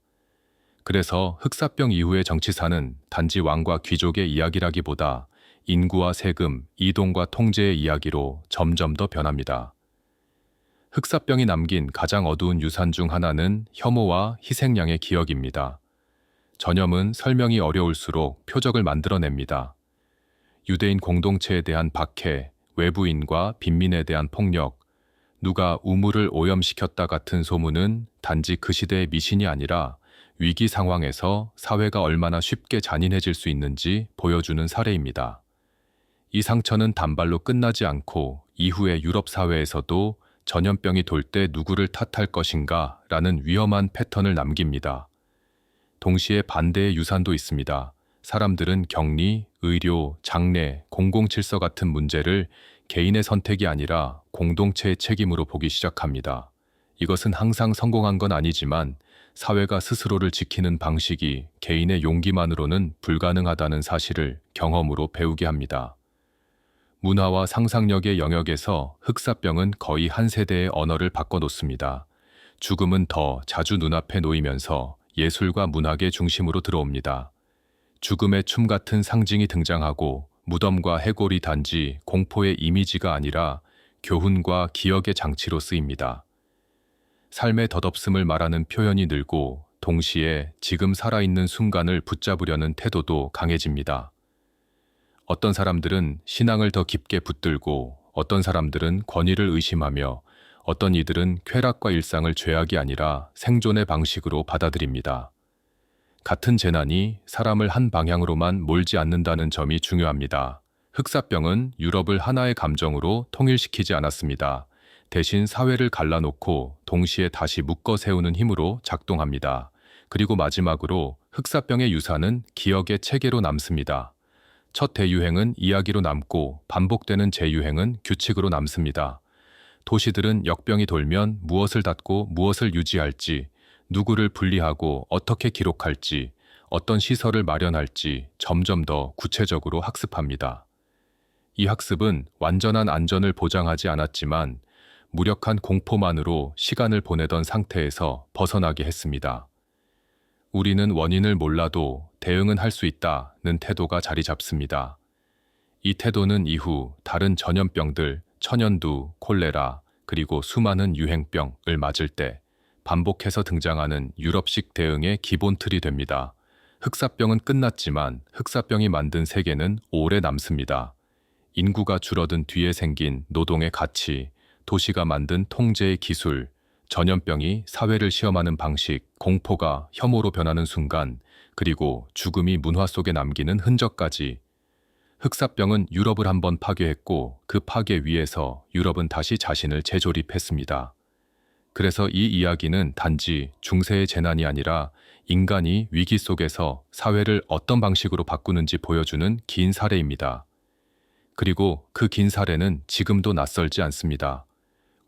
그래서 흑사병 이후의 정치사는 단지 왕과 귀족의 이야기라기보다 인구와 세금, 이동과 통제의 이야기로 점점 더 변합니다. 흑사병이 남긴 가장 어두운 유산 중 하나는 혐오와 희생양의 기억입니다. 전염은 설명이 어려울수록 표적을 만들어냅니다. 유대인 공동체에 대한 박해, 외부인과 빈민에 대한 폭력, 누가 우물을 오염시켰다 같은 소문은 단지 그 시대의 미신이 아니라 위기 상황에서 사회가 얼마나 쉽게 잔인해질 수 있는지 보여주는 사례입니다. 이 상처는 단발로 끝나지 않고 이후의 유럽 사회에서도 전염병이 돌 때 누구를 탓할 것인가 라는 위험한 패턴을 남깁니다. 동시에 반대의 유산도 있습니다. 사람들은 격리, 의료, 장례, 공공질서 같은 문제를 개인의 선택이 아니라 공동체의 책임으로 보기 시작합니다. 이것은 항상 성공한 건 아니지만 사회가 스스로를 지키는 방식이 개인의 용기만으로는 불가능하다는 사실을 경험으로 배우게 합니다. 문화와 상상력의 영역에서 흑사병은 거의 한 세대의 언어를 바꿔놓습니다. 죽음은 더 자주 눈앞에 놓이면서 예술과 문학의 중심으로 들어옵니다. 죽음의 춤 같은 상징이 등장하고 무덤과 해골이 단지 공포의 이미지가 아니라 교훈과 기억의 장치로 쓰입니다. 삶의 덧없음을 말하는 표현이 늘고 동시에 지금 살아있는 순간을 붙잡으려는 태도도 강해집니다. 어떤 사람들은 신앙을 더 깊게 붙들고 어떤 사람들은 권위를 의심하며 어떤 이들은 쾌락과 일상을 죄악이 아니라 생존의 방식으로 받아들입니다. 같은 재난이 사람을 한 방향으로만 몰지 않는다는 점이 중요합니다. 흑사병은 유럽을 하나의 감정으로 통일시키지 않았습니다. 대신 사회를 갈라놓고 동시에 다시 묶어 세우는 힘으로 작동합니다. 그리고 마지막으로 흑사병의 유산은 기억의 체계로 남습니다. 첫 대유행은 이야기로 남고 반복되는 재유행은 규칙으로 남습니다. 도시들은 역병이 돌면 무엇을 닫고 무엇을 유지할지, 누구를 분리하고 어떻게 기록할지, 어떤 시설을 마련할지 점점 더 구체적으로 학습합니다. 이 학습은 완전한 안전을 보장하지 않았지만 무력한 공포만으로 시간을 보내던 상태에서 벗어나게 했습니다. 우리는 원인을 몰라도 대응은 할 수 있다는 태도가 자리 잡습니다. 이 태도는 이후 다른 전염병들, 천연두, 콜레라, 그리고 수많은 유행병을 맞을 때 반복해서 등장하는 유럽식 대응의 기본 틀이 됩니다. 흑사병은 끝났지만 흑사병이 만든 세계는 오래 남습니다. 인구가 줄어든 뒤에 생긴 노동의 가치, 도시가 만든 통제의 기술, 전염병이 사회를 시험하는 방식, 공포가 혐오로 변하는 순간, 그리고 죽음이 문화 속에 남기는 흔적까지. 흑사병은 유럽을 한번 파괴했고 그 파괴 위에서 유럽은 다시 자신을 재조립했습니다. 그래서 이 이야기는 단지 중세의 재난이 아니라 인간이 위기 속에서 사회를 어떤 방식으로 바꾸는지 보여주는 긴 사례입니다. 그리고 그 긴 사례는 지금도 낯설지 않습니다.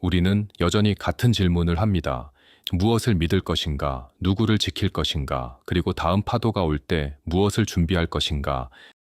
우리는 여전히 같은 질문을 합니다. 무엇을 믿을 것인가, 누구를 지킬 것인가, 그리고 다음 파도가 올 때 무엇을 준비할 것인가.